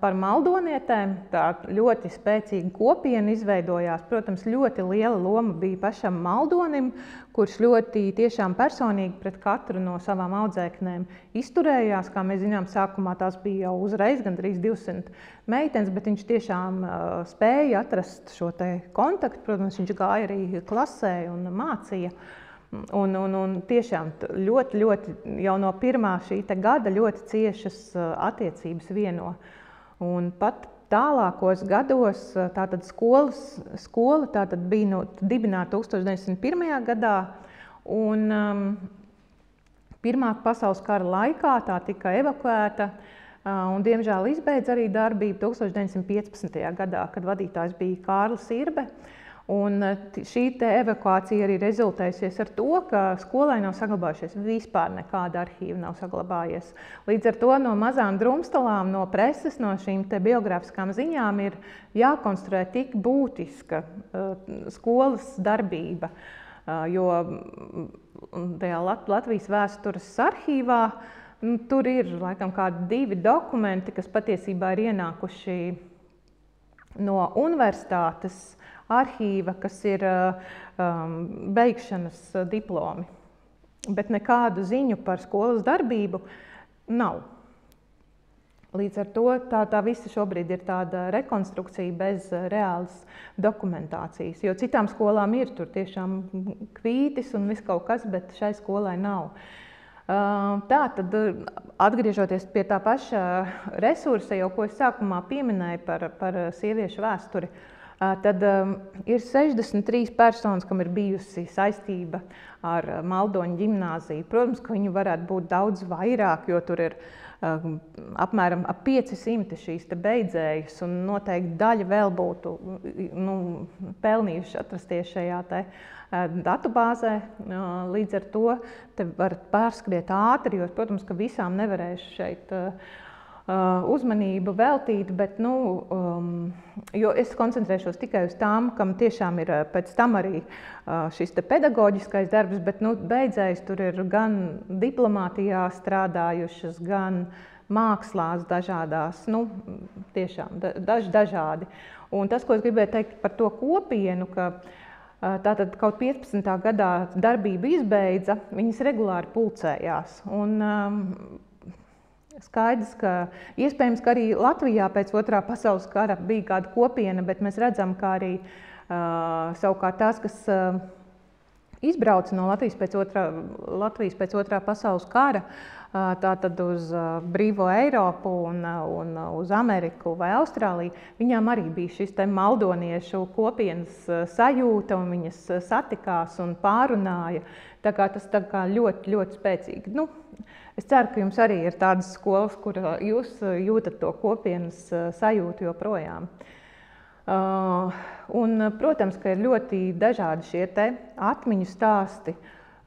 par maldonietēm. Tā ļoti spēcīga kopiena izveidojās. Protams, ļoti liela loma bija pašam Maldonim, kurš ļoti tiešām personīgi pret katru no savām audzēknēm izturējās. Kā mēs zinām, sākumā tās bija jau uzreiz gandrīz 200 meitenes, bet viņš tiešām spēja atrast šo kontaktu. Protams, viņš gāja arī klasē un mācīja. Un tiešām ļoti jau no pirmā šī gada ļoti ciešas attiecības vieno. Un pat tālākos gados tātad skola tātad bija dibināta 1901. gadā, un Pirmā pasaules kara laikā tā tika evakuēta un, diemžēl, izbeidza arī darbību 1915. gadā, kad vadītājs bija Kārlis Irbe. Un šī evakuācija arī rezultējusies ar to, ka skolai nav saglabājušies vispār nekāda arhīva nav saglabājies. Līdz ar to no mazām drumstalām, no preses, no šīm biogrāfiskām ziņām ir jākonstruē tik būtiska skolas darbība, jo tajā Latvijas vēstures arhīvā tur ir laikam kādi 2 dokumenti, kas patiesībā ir ienākuši no universitātes arhīva, kas ir beigšanas diplomi, bet nekādu ziņu par skolas darbību nav. Līdz ar to tā visa šobrīd ir tāda rekonstrukcija bez reālas dokumentācijas, jo citām skolām ir tur tiešām kvītis un viss kaut kas, bet šai skolai nav. Tā tad, atgriežoties pie tā paša resursa, jau ko es sākumā pieminēju par sieviešu vēsturi, tad ir 63 personas, kam ir bijusi saistība ar Maldoņu ģimnāziju. Protams, ka viņu varētu būt daudz vairāk, jo tur ir apmēram 500 šīs te beidzējas, un noteikti daļa vēl būtu pelnījuši atrasties šajā te datubāzē. Līdz ar to te var pārskriet ātri, jo, protams, ka visām nevarēšu šeit uzmanību veltīt, bet, jo es koncentrēšos tikai uz tām, kam tiešām ir pēc tam arī šis te pedagoģiskais darbs, bet, beidzējs tur ir gan diplomātijā strādājušas, gan mākslās dažādās, tiešām dažādi. Un tas, ko es gribēju teikt par to kopienu, ka tātad kaut 15. gadā darbība izbeidza, viņas regulāri pulcējās. Un skaidrs, ka iespējams, ka arī Latvijā pēc Otrā pasaules kara bija kāda kopiena, bet mēs redzam, ka arī savukārt tās, kas izbrauca no Latvijas pēc Otrā pasaules kara, tātad uz brīvo Eiropu un uz Ameriku vai Austrāliju, viņām arī bija šis te maldoniešu kopienas sajūta, un viņas satikās un pārunāja. Tā kā tas ļoti, ļoti spēcīgi. Es ceru, ka jums arī ir tādas skolas, kur jūs jūtat to kopienas sajūtu joprojām. Un, protams, ka ir ļoti dažādi šie te atmiņu stāsti,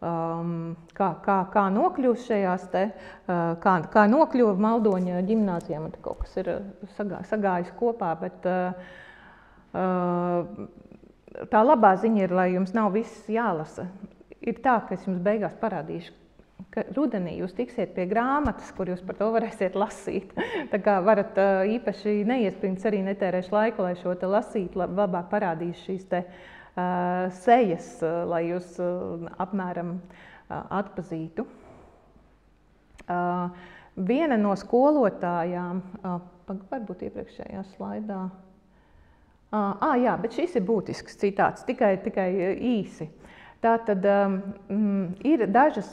kā nokļūst šajās te, kā nokļuva Maldoņa ģimnāzijā. Man te kaut kas ir sagājis kopā, bet tā labā ziņa ir, lai jums nav viss jālasa. Ir tā, ka es jums beigās parādīšu, ka rudenī jūs tiksiet pie grāmatas, kur jūs par to varēsiet lasīt. Tā kā varat īpaši neiespringts, arī netērēšu laiku, lai šo te lasītu, labāk parādīšu šīs te sejas, lai jūs apmēram atpazītu. Viena no skolotājām, varbūt iepriekšējā slaidā, jā, bet šis ir būtisks citāts, tikai īsi. Tātad ir dažas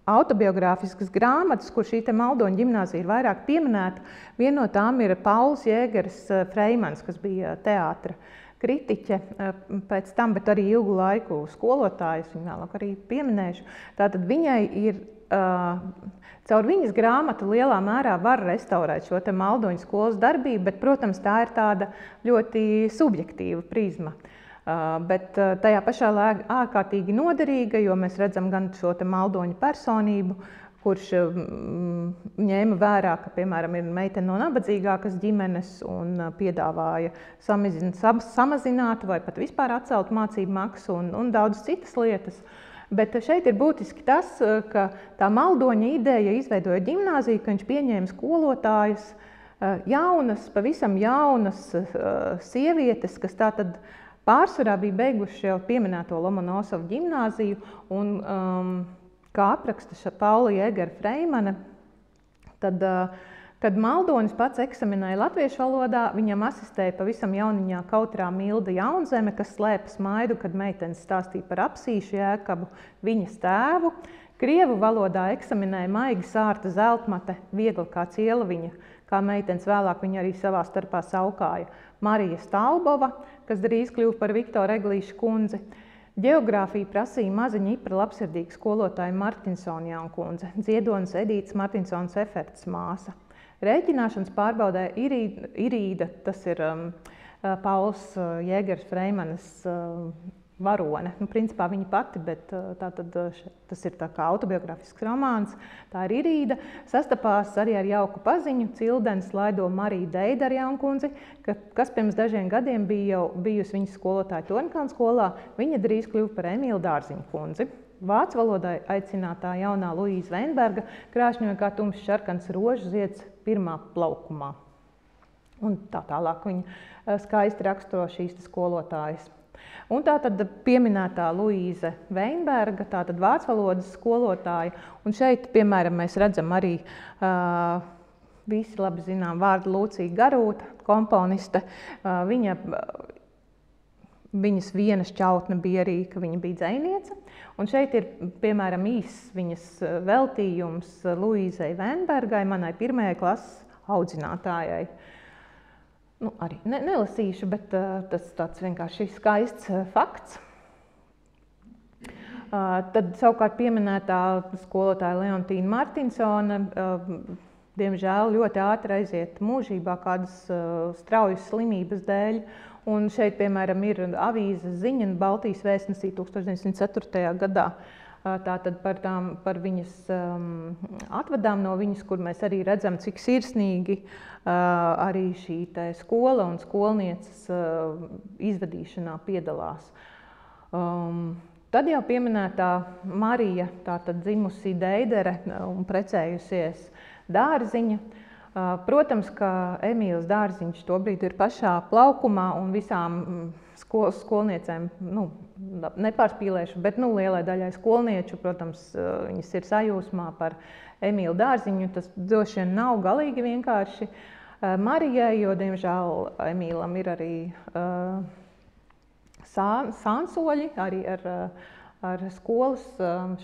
autobiogrāfiskas grāmatas, kur šī te Maldoņa ģimnāzija ir vairāk pieminēta. Viena no tām ir Pauls Jēgers Freimans, kas bija teātra kritiķe pēc tam, bet arī ilgu laiku skolotājs, viņu vēlāk arī pieminēšu. Tātad viņai ir, caur viņas grāmatu lielā mērā var restaurēt šo te Maldoņu skolas darbību, bet, protams, tā ir tāda ļoti subjektīva prizma. Bet tajā pašā ārkārtīgi noderīga, jo mēs redzam gan šo te Maldoņu personību, kurš ņēma vērā, ka, piemēram, ir meitene no nabadzīgākas ģimenes un piedāvāja samazināt vai pat vispār atcelt mācību maksu un daudz citas lietas. Bet šeit ir būtiski tas, ka tā Maldoņa ideja izveidoja ģimnāziju, ka viņš pieņēma skolotājas, pavisam jaunas sievietes, kas tātad pārsvarā bija beiguši jau pieminēto Lomonosovu ģimnāziju, un, kā apraksta Paula Jēgera Freimane, tad, kad Maldonis pats eksaminēja latviešu valodā, viņam asistēja pavisam jauniņā Kautrā Milda Jaunzeme, kas slēpa smaidu, kad meitenes stāstīja par Apsīšu Jēkabu, viņas tēvu. Krievu valodā eksaminēja Maiga Sārta Zeltmate, viegli kā Cielaviņa, kā meitenes vēlāk viņa arī savā starpā saukāja. Marija Stalbova, kas drīz kļuva par Viktoru Eglīšu kundzi. Ģeogrāfiju prasīja maza ņipra labsirdīga skolotāja Martinsona Jaunkundze, dziedonis Edītas Martinsons Eferts māsa. Rēķināšanas pārbaudē Irīda, tas ir Pauls Jēgers Freimanes varone. Principā viņa pati, bet tas ir tā kā autobiogrāfisks romāns. Tā ir Irīda. Sastapās arī ar jauku paziņu Cildenes laido Mariju Deidara Jaunkundzi, kas pirms dažiem gadiem bija jau bijusi viņas skolotāja Torņkalna skolā. Viņa drīz kļuva par Emīlu Dārziņu kundzi. Vācu valodai aicinātā jaunā Luīza Veinberga krāšņoja kā tumšs sarkans rožu zieds pirmā plaukumā. Un tā tālāk viņa skaisti raksturo šīs skolotājas. Un tā tad pieminētā Luīze Veinberga, tā tad vācu valodas skolotāja. Un šeit, piemēram, mēs redzam arī visi labi zinām vārdu Lūcija Garūta, komponiste. Viņas viena šķautne bija arī, ka viņa bija dzejniece. Un šeit ir, piemēram, īss viņas veltījums Luīzei Veinbergai, manai 1. klases audzinātājai. Arī nelasīšu, bet tas tāds vienkārši skaists fakts. Tad savukārt pieminētā skolotāja Leontīna Martinsone, diemžēl ļoti ātri aiziet mūžībā kādas straujas slimības dēļ. Un šeit, piemēram, ir avīzes ziņa Baltijas vēstnesī 1904. gadā. Tātad par viņas atvadām no viņas, kur mēs arī redzam, cik sirsnīgi arī šī skola un skolnieces izvadīšanā piedalās. Tad jau pieminētā Marija, tātad dzimusi Deidere un precējusies Dārziņa. Protams, ka Emīls Dārziņš tobrīd ir pašā plaukumā un visām skolniecēm, nepārspīlēšu, bet lielai daļai skolnieču, protams, viņas ir sajūsmā par Emīlu Dārziņu. Tas droši vien nav galīgi vienkārši Marijai, jo, diemžēl, Emīlam ir arī sānsoļi, arī ar skolas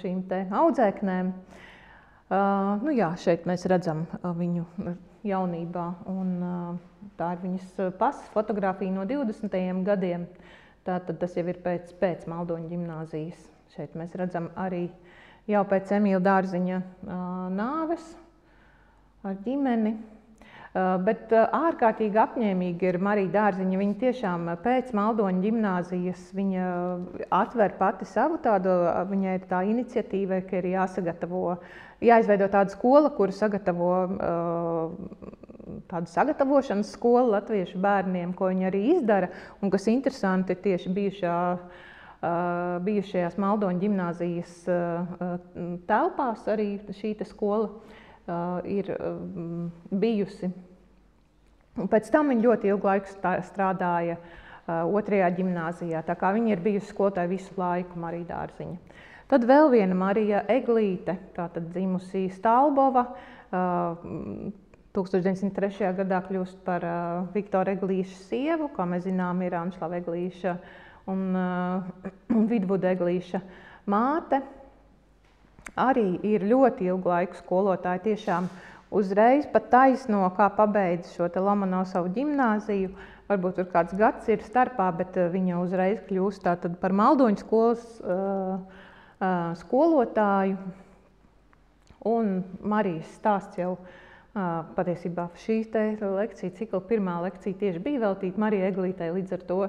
šīm te audzēknēm. Šeit mēs redzam viņu jaunībā, un tā ir viņas pasas fotografija no 20. gadiem. Tātad tas jau ir pēc Maldoņu ģimnāzijas. Šeit mēs redzam arī jau pēc Emīla Dārziņa nāves ar ģimeni. Bet ārkārtīgi apņēmīgi ir Marija Dārziņa. Viņa tiešām pēc Maldoņu ģimnāzijas viņa atver pati savu tādu, viņai ir tā iniciatīva, ka ir jāizveido tāda skola, kura sagatavo tādu sagatavošanas skolu latviešu bērniem, ko viņa arī izdara. Un kas interesanti, tieši bijušajās Maldoņu ģimnāzijas telpās arī šī skola ir bijusi. Un pēc tam viņa ļoti ilgu laiku strādāja 2. ģimnāzijā, tā kā viņa ir bijusi skolotāja visu laiku, Marija Dārziņa. Tad vēl viena Marija Eglīte, tātad dzimusi Stalbova, 1903. gadā kļūst par Viktora Eglīša sievu, kā mēs zinām, ir Anšlava Eglīša un Vidvuda Eglīša māte. Arī ir ļoti ilgu laiku skolotāja, tiešām uzreiz pat taisno, kā pabeidz šo te Lomonosovu ģimnāziju. Varbūt tur kāds gads ir starpā, bet viņa uzreiz kļūst tātad par Maldoņu skolas skolotāju. Un Marijas stāsts jau patiesībā šī te lekcija cikla pirmā lekcija tieši bija veltīta Marijai Eglītei, līdz ar to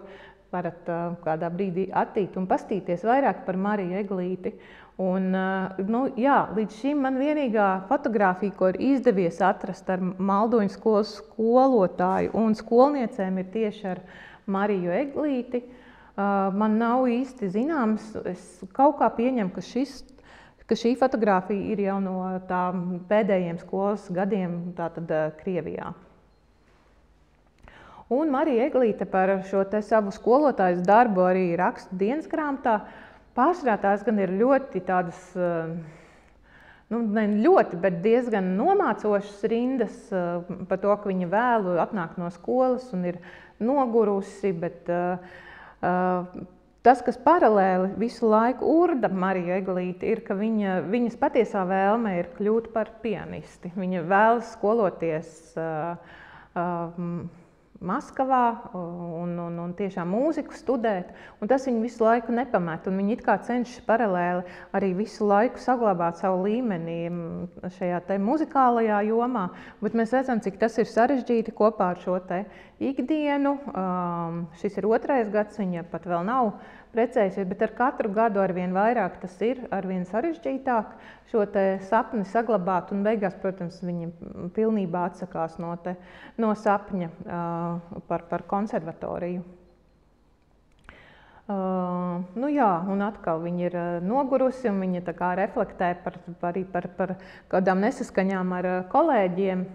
varat kādā brīdī attīt un pastīties vairāk par Mariju Eglīti. Un, līdz šim man vienīgā fotografija, ko ir izdevies atrast ar Maldoņu skolas skolotāju un skolniecēm, ir tieši ar Mariju Eglīti. Man nav īsti zināms, es kaut kā pieņemu, ka šī fotografija ir jau no tā pēdējiem skolas gadiem, tātad Krievijā. Un Marija Eglīte par šo te savu skolotājas darbu arī raksta dienas grāmatā. Pārsvarā tās gan ir ļoti tādas, ne ļoti, bet diezgan nomācošas rindas par to, ka viņa vēlu atnāk no skolas un ir nogurusi, bet tas, kas paralēli visu laiku urda Mariju Eglīti, ir, ka viņas patiesā vēlme ir kļūt par pianisti. Viņa vēlas skoloties Maskavā un tiešām mūziku studēt, un tas viņu visu laiku nepamet, un viņi it kā cenšas paralēli arī visu laiku saglabāt savu līmeni šajā te muzikālajā jomā, bet mēs redzam, cik tas ir sarežģīti kopā ar šo te ikdienu. Šis ir 2. gads, viņa pat vēl nav precējusies, bet ar katru gadu arvien vairāk tas ir, arvien sarežģītāk šo te sapni saglabāt, un beigās, protams, viņa pilnībā atsakās no sapņa par konservatoriju. Un atkal viņa ir nogurusi, un viņa tā kā reflektē par kādām nesaskaņām ar kolēģiem,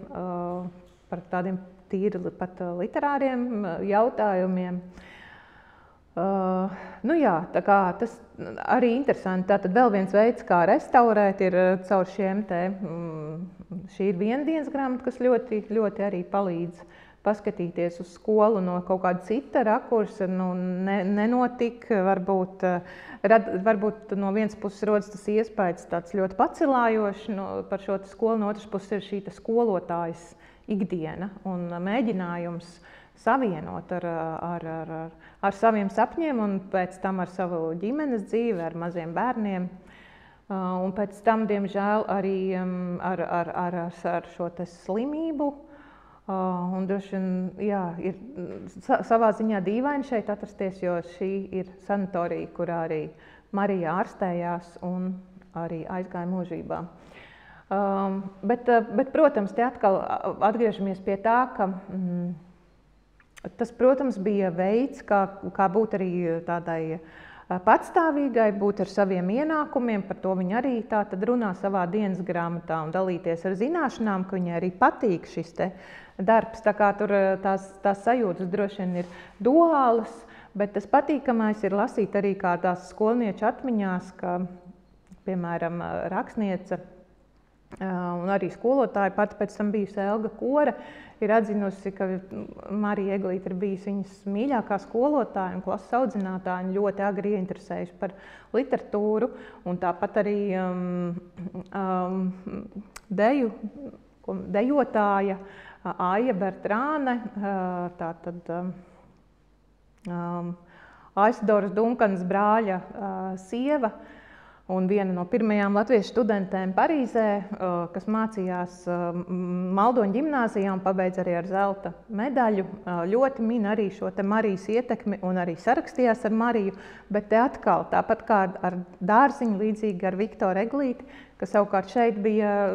par tādiem tīri pat literāriem jautājumiem. Tā kā tas arī interesanti. Tātad vēl viens veids, kā restaurēt, ir caur šiem šī ir viena dienas grāmata, kas ļoti, ļoti arī palīdz paskatīties uz skolu no kaut kāda cita rakursa, nenotik, varbūt no vienas puses rodas tas iespējas tāds ļoti pacelājošs par šo skolu, no otras puses ir šī skolotājas ikdiena un mēģinājums savienot ar saviem sapņiem un pēc tam ar savu ģimenes dzīvi, ar maziem bērniem. Un pēc tam, diemžēl, arī ar šo slimību. Un droši vien, ir savā ziņā dīvaini šeit atrasties, jo šī ir sanatorija, kurā arī Marija ārstējās un arī aizgāja mūžībā. Bet, protams, te atkal atgriežamies pie tā, ka tas, protams, bija veids, kā būt arī tādai patstāvīgai, būt ar saviem ienākumiem, par to viņa arī tā tad runā savā dienas grāmatā un dalīties ar zināšanām, ka viņai arī patīk šis te darbs. Tā kā tur tās sajūtas droši vien ir duālas, bet tas patīkamais ir lasīt arī kā tās skolnieču atmiņās, ka, piemēram, rakstniece un arī skolotāja, pati pēc tam bijusi Elga Kore, ir atzinusi, ka Marija Eglīte ir bijusi viņas mīļākā skolotāja un klases audzinātāja, un ļoti agri ieinteresējusi par literatūru, un tāpat arī dejotāja Aija Bertrāne, tātad Aisadoras Dunkanas brāļa sieva, un viena no pirmajām latviešu studentēm Parīzē, kas mācījās Maldoņu ģimnāzijā un pabeidz arī ar zelta medaļu, ļoti min arī šo te Marijas ietekmi un arī sarakstījās ar Mariju, bet te atkal, tāpat kā ar Dārziņu, līdzīgi ar Viktoru Eglīti, kas savukārt šeit bija,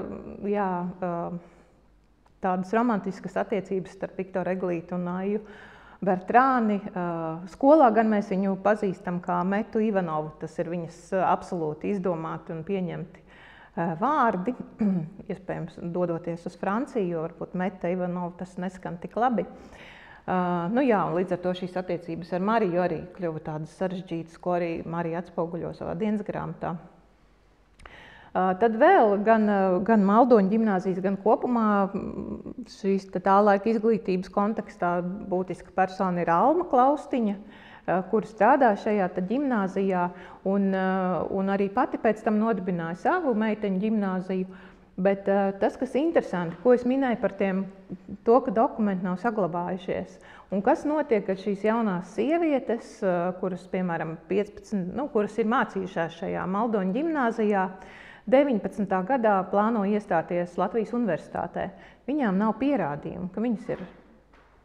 tādas romantiskas attiecības starp Viktoru Eglīti un Aiju Bertrāni. Skolā gan mēs viņu pazīstam kā Metu Ivanovu, tas ir viņas absolūti izdomāti un pieņemti vārdi, iespējams dodoties uz Franciju, jo varbūt Meta Ivanova tas neskan tik labi. Un līdz ar to šīs attiecības ar Mariju arī kļuva tādas sarežģītas, ko arī Marija atspoguļo savā dienas grāmatā. Tad vēl gan Maldoņu ģimnāzijas, gan kopumā šīs tā laika izglītības kontekstā būtiska persona ir Alma Klaustiņa, kur strādā šajā ģimnāzijā un arī pati pēc tam nodibināja savu meiteņu ģimnāziju. Bet tas, kas interesanti, ko es minēju par to, ka dokumenti nav saglabājušies, un kas notiek ar šīs jaunās sievietes, kuras, piemēram, 15, kuras ir mācījušās šajā Maldoņu ģimnāzijā, 19. gadā plāno iestāties Latvijas universitātē. Viņām nav pierādījumu, ka viņas ir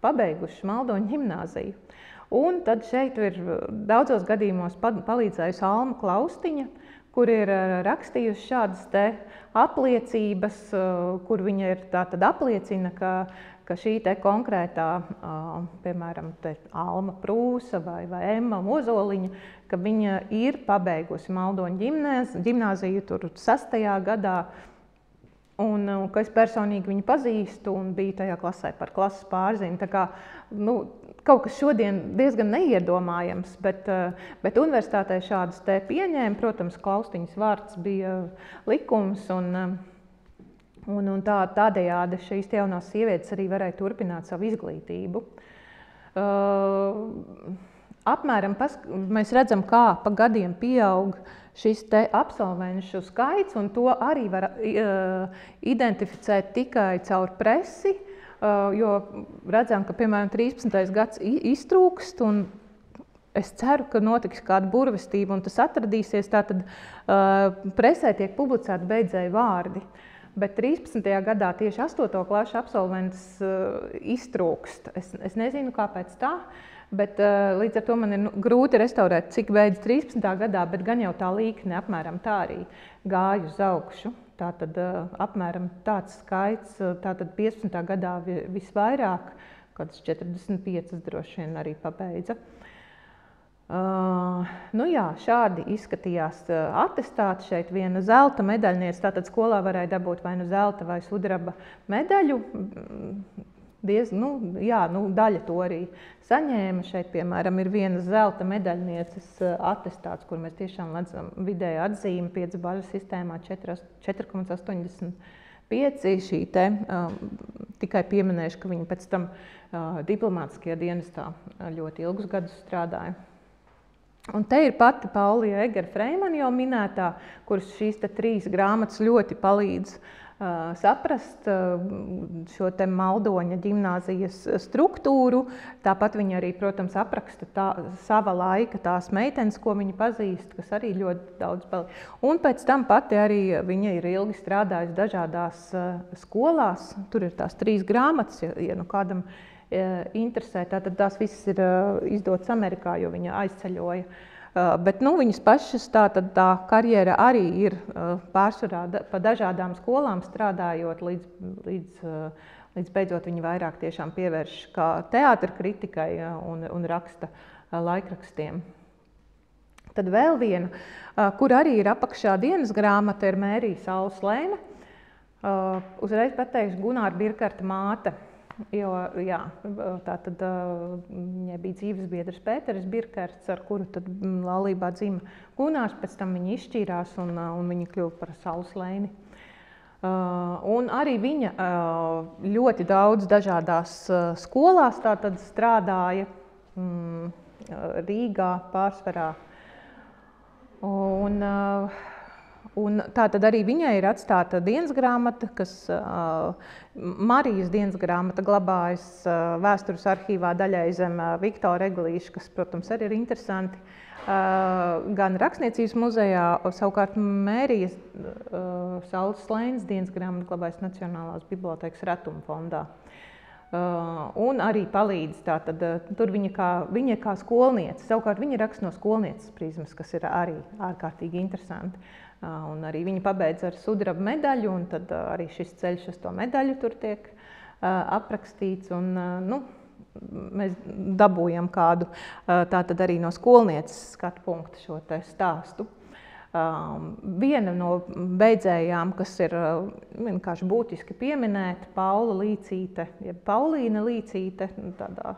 pabeigušas Maldoņu ģimnāziju. Un tad šeit ir daudzos gadījumos palīdzējusi Alma Klaustiņa, kur ir rakstījusi šādas te apliecības, kur viņa ir tātad apliecina, ka šī te konkrētā, piemēram, Alma Prūsa vai Emma Mozoliņa, ka viņa ir pabeigusi Maldoņu ģimnāziju tur 6. gadā, un ka es personīgi viņu pazīstu un biju tajā klasē par klases pārziņu. Tā kā, kaut kas šodien diezgan neiedomājams, bet universitātē šādas te pieņēma. Protams, Klaustiņas vārds bija likums, un tādējādi šīs jaunās sievietes arī varēja turpināt savu izglītību. Apmēram mēs redzam, kā pa gadiem pieaug šis te absolvenšu skaits, un to arī var identificēt tikai caur presi, jo redzam, ka, piemēram, 13. gads iztrūkst, un es ceru, ka notiks kāda burvestība, un tas atradīsies, tātad presē tiek publicēti beidzēji vārdi. Bet 13. gadā tieši 8. klašu absolvents iztrūkst. Es nezinu, kāpēc tā, bet līdz ar to man ir grūti restaurēt, cik beidz 13. gadā, bet gan jau tā līkne apmēram tā arī gāja uz augšu. Tātad apmēram tāds skaits, tātad 15. gadā visvairāk, kāds 45 droši vien arī pabeidza. Šādi izskatījās atestāti. Šeit viena zelta medaļniece, tātad skolā varēja dabūt vai nu zelta vai sudraba medaļu. daļa to arī saņēma. Šeit, piemēram, ir viena zelta medaļnieces atestāts, kur mēs tiešām redzam vidēju atzīmi 5 bažu sistēmā 4,85. Šī te tikai pieminēšu, ka viņa pēc tam diplomātiskajā dienestā ļoti ilgus gadus strādāja. Un te ir pati Paulija Egera Freimana jau minētā, kuras šīs 3 grāmatas ļoti palīdz saprast šo te Maldoņa ģimnāzijas struktūru. Tāpat viņa arī, protams, apraksta sava laika tās meitenes, ko viņa pazīst, kas arī ļoti daudz palīdz. Un pēc tam pati arī viņa ir ilgi strādājusi dažādās skolās. Tur ir tās 3 grāmatas, ja nu kādam interesē. Tātad tās visas ir izdotas Amerikā, jo viņa aizceļoja. Bet viņas pašas tā karjera arī ir pārsvarā pa dažādām skolām strādājot, līdz beidzot viņa vairāk tiešām pievērš kā teātra kritikai un raksta laikrakstiem. Tad vēl viena, kur arī ir apakšā dienas grāmata, ir Mērija Saules Leine. Uzreiz pateikšu Gunāra Birkarta māte. Jo, tātad viņai bija dzīves biedrs Pēteris Birkarts, ar kuru tad laulībā dzima Gunārs, pēc tam viņi izšķīrās un viņa kļuva par Saules Leini. Un arī viņa ļoti daudz dažādās skolās tātad strādāja Rīgā pārsvarā. Un tā tad arī viņai ir atstāta dienas grāmata, kas Marijas dienas grāmata glabājas vēstures arhīvā daļai zem Viktora Eglīša, kas, protams, arī ir interesanti. Gan Rakstniecības muzejā, savukārt Mērijas Saules Leinas dienas grāmata glabājas Nacionālās bibliotēkas retuma fondā. Un arī palīdz tātad, tur viņa kā skolniece, savukārt viņa raksta no skolnieces prizmas, kas ir arī ārkārtīgi interesanti. Un arī viņa pabeidz ar sudraba medaļu, un tad arī šis ceļš uz to medaļu tur tiek aprakstīts. Un, mēs dabūjam kādu tātad arī no skolnieces skatu punktu šo te stāstu. Viena no beidzējām, kas ir vienkārši būtiski pieminēta, Paula Līcīte, ja Paulīna Līcīte, tādā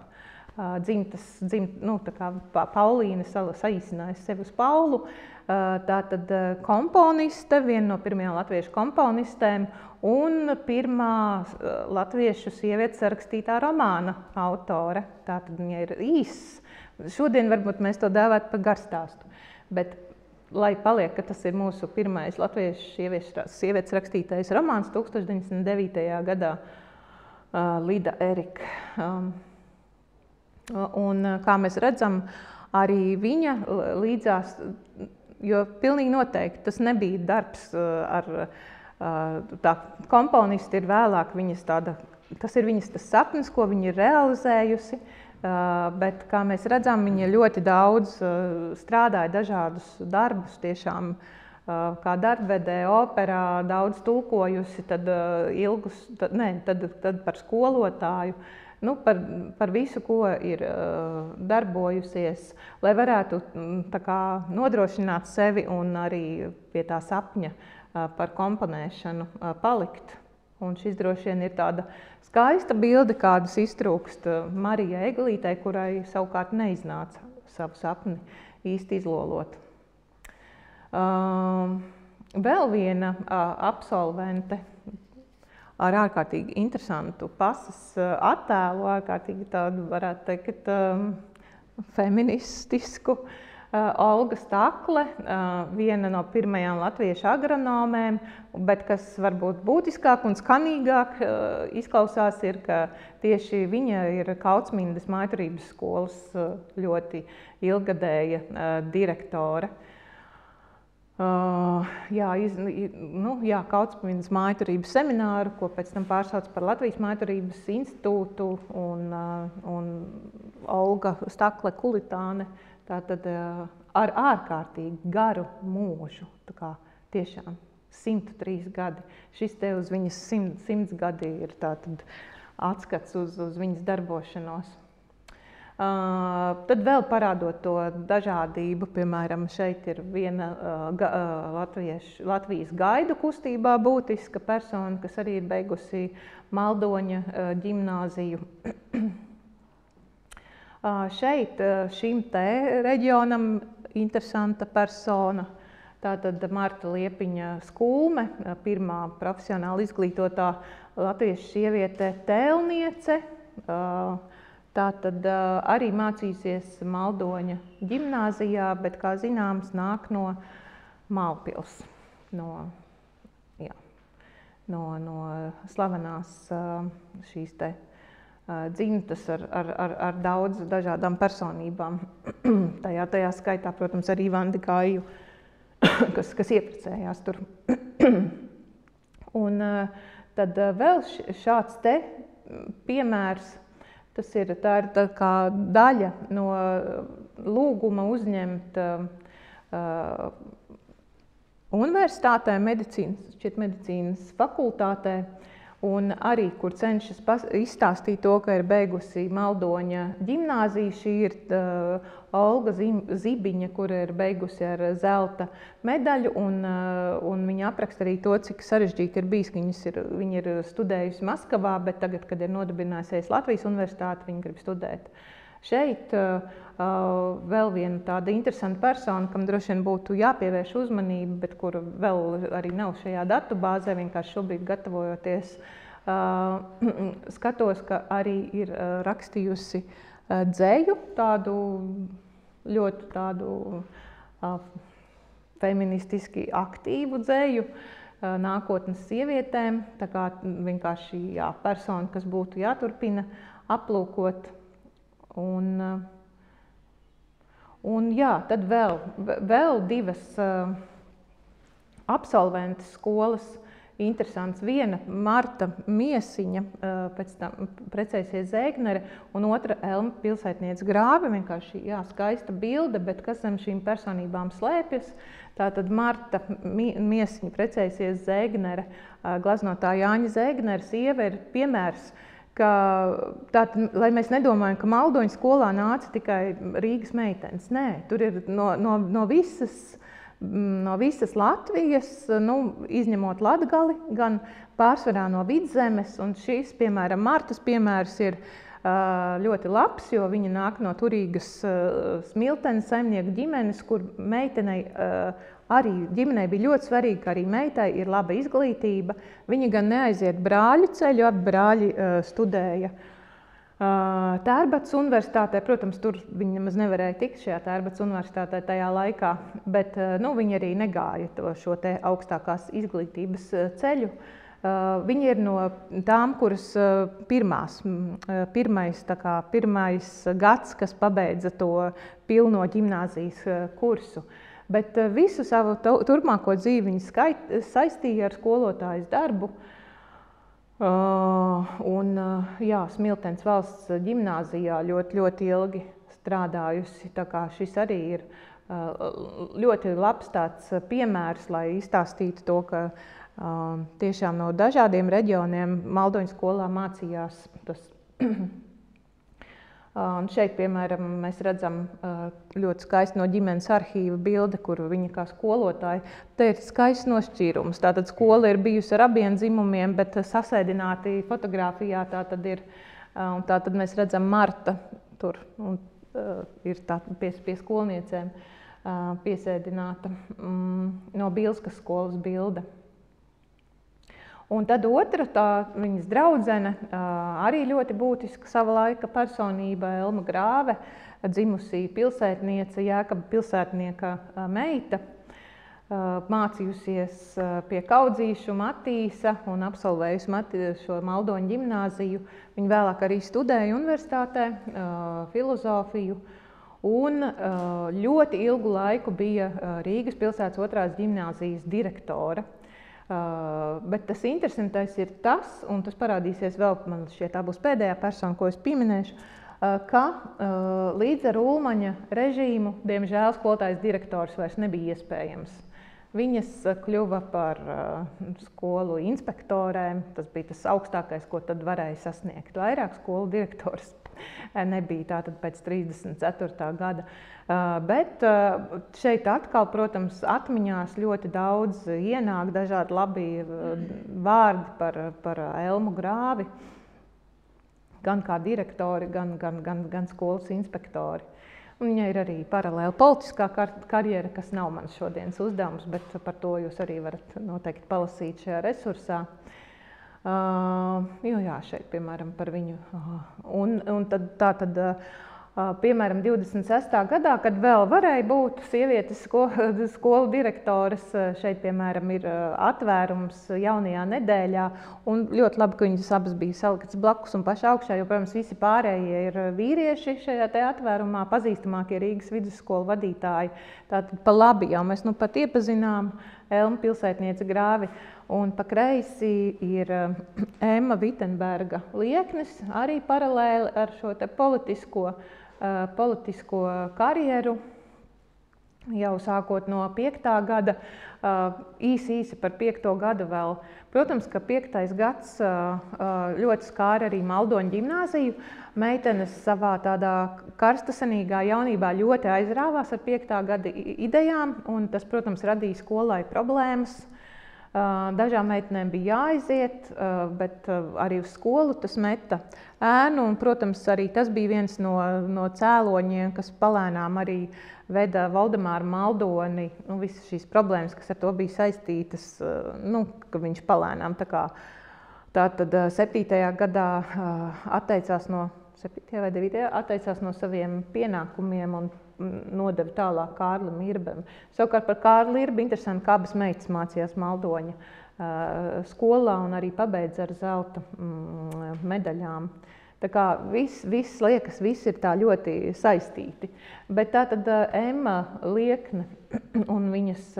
Paulīna saīsināja sevi uz Paulu. Tātad komponiste, viena no pirmajām latviešu komponistēm un pirmā latviešu sievietes rakstītā romāna autore. Tātad viņa ir īss. Šodien varbūt mēs to dēvētu par garstāstu, bet lai paliek, ka tas ir mūsu pirmais latviešu sievietes rakstītais romāns 1909. gadā Lida Erika. Un kā mēs redzam, arī viņa līdzās, jo pilnīgi noteikti tas nebija darbs tā komponisti ir vēlāk tas ir viņas tas sapnis, ko viņa ir realizējusi, bet kā mēs redzam, viņa ļoti daudz strādāja dažādus darbus, tiešām kā darbvedē, operā, daudz tulkojusi, tad par skolotāju. Par visu, ko ir darbojusies, lai varētu nodrošināt sevi un arī pie tā sapņa par komponēšanu palikt. Un šis droši vien ir tāda skaista bilde, kādas iztrūkst Marijai Eglītei, kurai savukārt neiznāca savu sapni īsti izlolot. Vēl viena absolvente ar ārkārtīgi interesantu pasas attēlu, ārkārtīgi tādu, varētu teikt, feministisku. Olga Stakle, viena no pirmajām latviešu agronomēm, bet kas varbūt būtiskāk un skanīgāk izklausās ir, ka tieši viņa ir Kautsmindas mājturības skolas ļoti ilgadēja direktore. Kautsmindas mājturības semināru, ko pēc tam pārsauc par Latvijas mājturības institūtu, un Olga Stakle Kulitāne, tātad ar ārkārtīgi garu mūžu, tiešām 103 gadi. Šis te uz viņas 100 gadi ir tātad atskats uz viņas darbošanos. Tad vēl parādot to dažādību, piemēram, šeit ir viena Latvijas gaidu kustībā būtiska persona, kas arī ir beigusi Maldoņa ģimnāziju. Šeit šim te reģionam interesanta persona. Tātad Marta Liepiņa Skulme, pirmā profesionāli izglītotā latviešu sieviete tēlniece. Tātad arī mācīsies Maldoņa ģimnāzijā, bet, kā zināms, nāk no Malpils, no slavenās šīs te dzimtas ar daudz dažādām personībām. Tajā skaitā, protams, arī Vandi Kāju, kas ieprecējās tur. Un tad vēl šāds te piemērs, tā ir tā kā daļa no lūguma uzņemt universitātē, medicīnas fakultātē, un arī, kur cenšas izstāstīt to, ka ir beigusi Maldoņa ģimnāzija. Šī ir Olga Zibiņa, kura ir beigusi ar zelta medaļu, un viņa apraksta arī to, cik sarežģīti ir bijis, ka viņa ir studējusi Maskavā, bet tagad, kad ir nodibinājusies Latvijas universitāti, viņa grib studēt šeit. Vēl viena tāda interesanta persona, kam droši vien būtu jāpievērš uzmanība, bet kura vēl arī nav šajā datubāzē, vienkārši šobrīd gatavojoties, skatos, ka arī ir rakstījusi dzeju, ļoti tādu feministiski aktīvu dzeju nākotnes sievietēm. Tā kā vienkārši persona, kas būtu jāturpina aplūkot. Un tad vēl divas absolventas skolas interesants. Viena Marta Miesiņa, pēc tam precēsies Zēgnere, un otra Elma Pilsētniece Grāve. Vienkārši skaista bilde, bet kas zem šīm personībām slēpjas? Tātad Marta Miesiņa precēsies Zēgnere, gleznotāja Jāņa Zēgnere sieva, ir piemērs, ka lai mēs nedomājam, ka Maldoņa skolā nāca tikai Rīgas meitenes. Nē, tur ir no visas Latvijas, izņemot Latgali, gan pārsvarā no Vidzemes. Un šis, piemēram, Martas piemērs ir ļoti labs, jo viņa nāk no turīgas smiltenes saimnieku ģimenes, kur meitenei arī ģimenei bija ļoti svarīgi, ka arī meitai ir laba izglītība. Viņa gan neaiziet brāļu ceļu, abi brāļi studēja Tērbatas universitātē. Protams, tur viņi nemaz nevarēja tikt šajā Tērbatas universitātē tajā laikā, bet viņi arī negāja šo te augstākās izglītības ceļu. Viņi ir no tām, kuras pirmais gads, kas pabeidza to pilno ģimnāzijas kursu. Bet visu savu turpmāko dzīvi viņi saistīja ar skolotājas darbu. Smiltenes valsts ģimnāzijā ļoti ilgi strādājusi. Tā kā šis arī ir ļoti labs tāds piemērs, lai izstāstītu to, ka tiešām no dažādiem reģioniem Maldoņa skolā mācījās tas. Un šeit, piemēram, mēs redzam ļoti skaisti no ģimenes arhīva bilde, kur viņa kā skolotāja. Te ir skaists nošķīrums. Tātad skola ir bijusi ar abiem dzimumiem, bet sasēdināti fotogrāfijā tātad ir. Un tātad mēs redzam Marta tur un ir pie skolniecēm piesēdināta no Bilskas skolas bilde. Un tad otra, viņas draudzene, arī ļoti būtiska sava laika personība, Elma Grāve, dzimusī pilsētniece, Jēkaba pilsētnieka meita, mācījusies pie Kaudzīšu Matīsa un absolvējusi šo Maldoņa ģimnāziju. Viņa vēlāk arī studēja universitātē filozofiju un ļoti ilgu laiku bija Rīgas pilsētas otrās ģimnāzijas direktore. Bet tas interesantais ir tas, un tas parādīsies vēl, man šķiet, tā būs pēdējā persona, ko es pieminēšu, ka līdz ar Ulmaņa režīmu, diemžēl, skolotājas direktors vairs nebija iespējams. Viņas kļuva par skolu inspektorēm, tas bija tas augstākais, ko tad varēja sasniegt. Vairāk skolu direktors nebija tātad pēc 34. gada. Bet šeit atkal, protams, atmiņās ļoti daudz ienāk dažādi labi vārdi par Elmu Grāvi, gan kā direktori, gan skolas inspektori. Un viņai ir arī paralēli politiskā karjera, kas nav mans šodienas uzdevums, bet par to jūs arī varat noteikti palasīt šajā resursā. Jo jā, šeit, piemēram, par viņu. Un tad, piemēram, 26. gadā, kad vēl varēja būt sievietes skolu direktoras, šeit, piemēram, ir atvērums jaunajā nedēļā, un ļoti labi, ka viņas abas bija saliktas blakus un pašā augšā, jo, protams, visi pārējie ir vīrieši šajā te atvērumā, pazīstamākie Rīgas vidusskolu vadītāji. Tātad pa labi jau mēs nu pat iepazinām Elmu pilsētnieci Grāvi, un pa kreisi ir Emma Vitenberga lieknis, arī paralēli ar šo te politisko karjeru, jau sākot no 5. gada, īsi par 5. gadu vēl. Protams, ka 5. gads ļoti skāra arī Maldoņu ģimnāziju. Meitenes savā tādā karstasanīgā jaunībā ļoti aizrāvās ar 5. gada idejām, un tas, protams, radīja skolai problēmas. Dažām meitenēm bija jāaiziet, bet arī uz skolu tas meta ēnu, un, protams, arī tas bija viens no cēloņiem, kas palēnām arī veda Valdemāru Maldoni, visas šīs problēmas, kas ar to bija saistītas, ka viņš palēnām tātad 7. gadā atteicās no 7. vai 9. atteicās no saviem pienākumiem un nodeva tālāk Kārlim Irbam. Savukārt par Kārli Irbu interesanti, kā abas meitas mācījās Maldoņa skolā un arī pabeidza ar zelta medaļām. Tā kā viss liekas, viss ir tā ļoti saistīti. Bet tātad Emma liekne un viņas,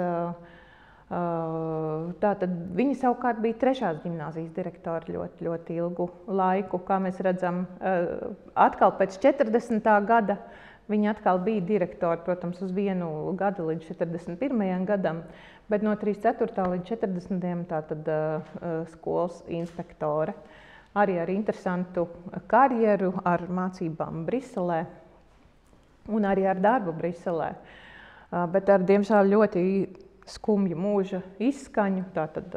tātad viņa savukārt bija 3. ģimnāzijas direktori ļoti ilgu laiku. Kā mēs redzam, atkal pēc 40. gada viņa atkal bija direktori, protams, uz vienu gadu līdz 41. gadam, bet no 34. līdz 40. tātad skolas inspektore. Arī ar interesantu karjeru, ar mācībām Briselē un arī ar darbu Briselē. Bet ar, diemžēl, ļoti skumju mūža izskaņu, tātad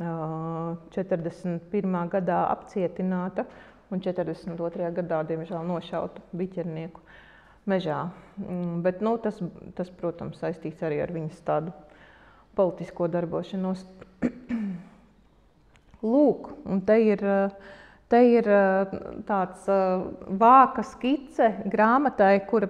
41. gadā apcietināta un 42. gadā, diemžēl, nošautu biķernieku mežā. Bet tas, protams, saistīts arī ar viņas tādu politisko darbošanos. Lūk, un te ir tāds vāka skice grāmatai, kura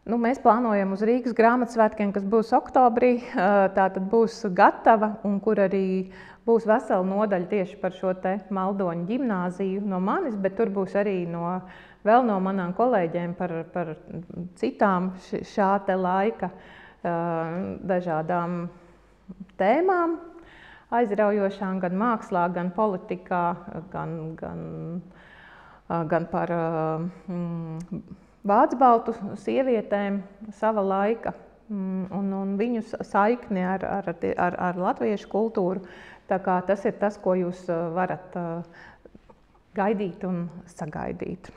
mēs plānojam uz Rīgas grāmatsvētkiem, kas būs oktobrī, tātad būs gatava, un kur arī būs vesela nodaļa tieši par šo te Maldoņu ģimnāziju no manis, bet tur būs arī vēl no manām kolēģiem par citām šā te laika dažādām tēmām, aizraujošām gan mākslā, gan politikā, gan par vācbaltu sievietēm sava laika un viņu saikni ar latviešu kultūru. Tā kā tas ir tas, ko jūs varat gaidīt un sagaidīt.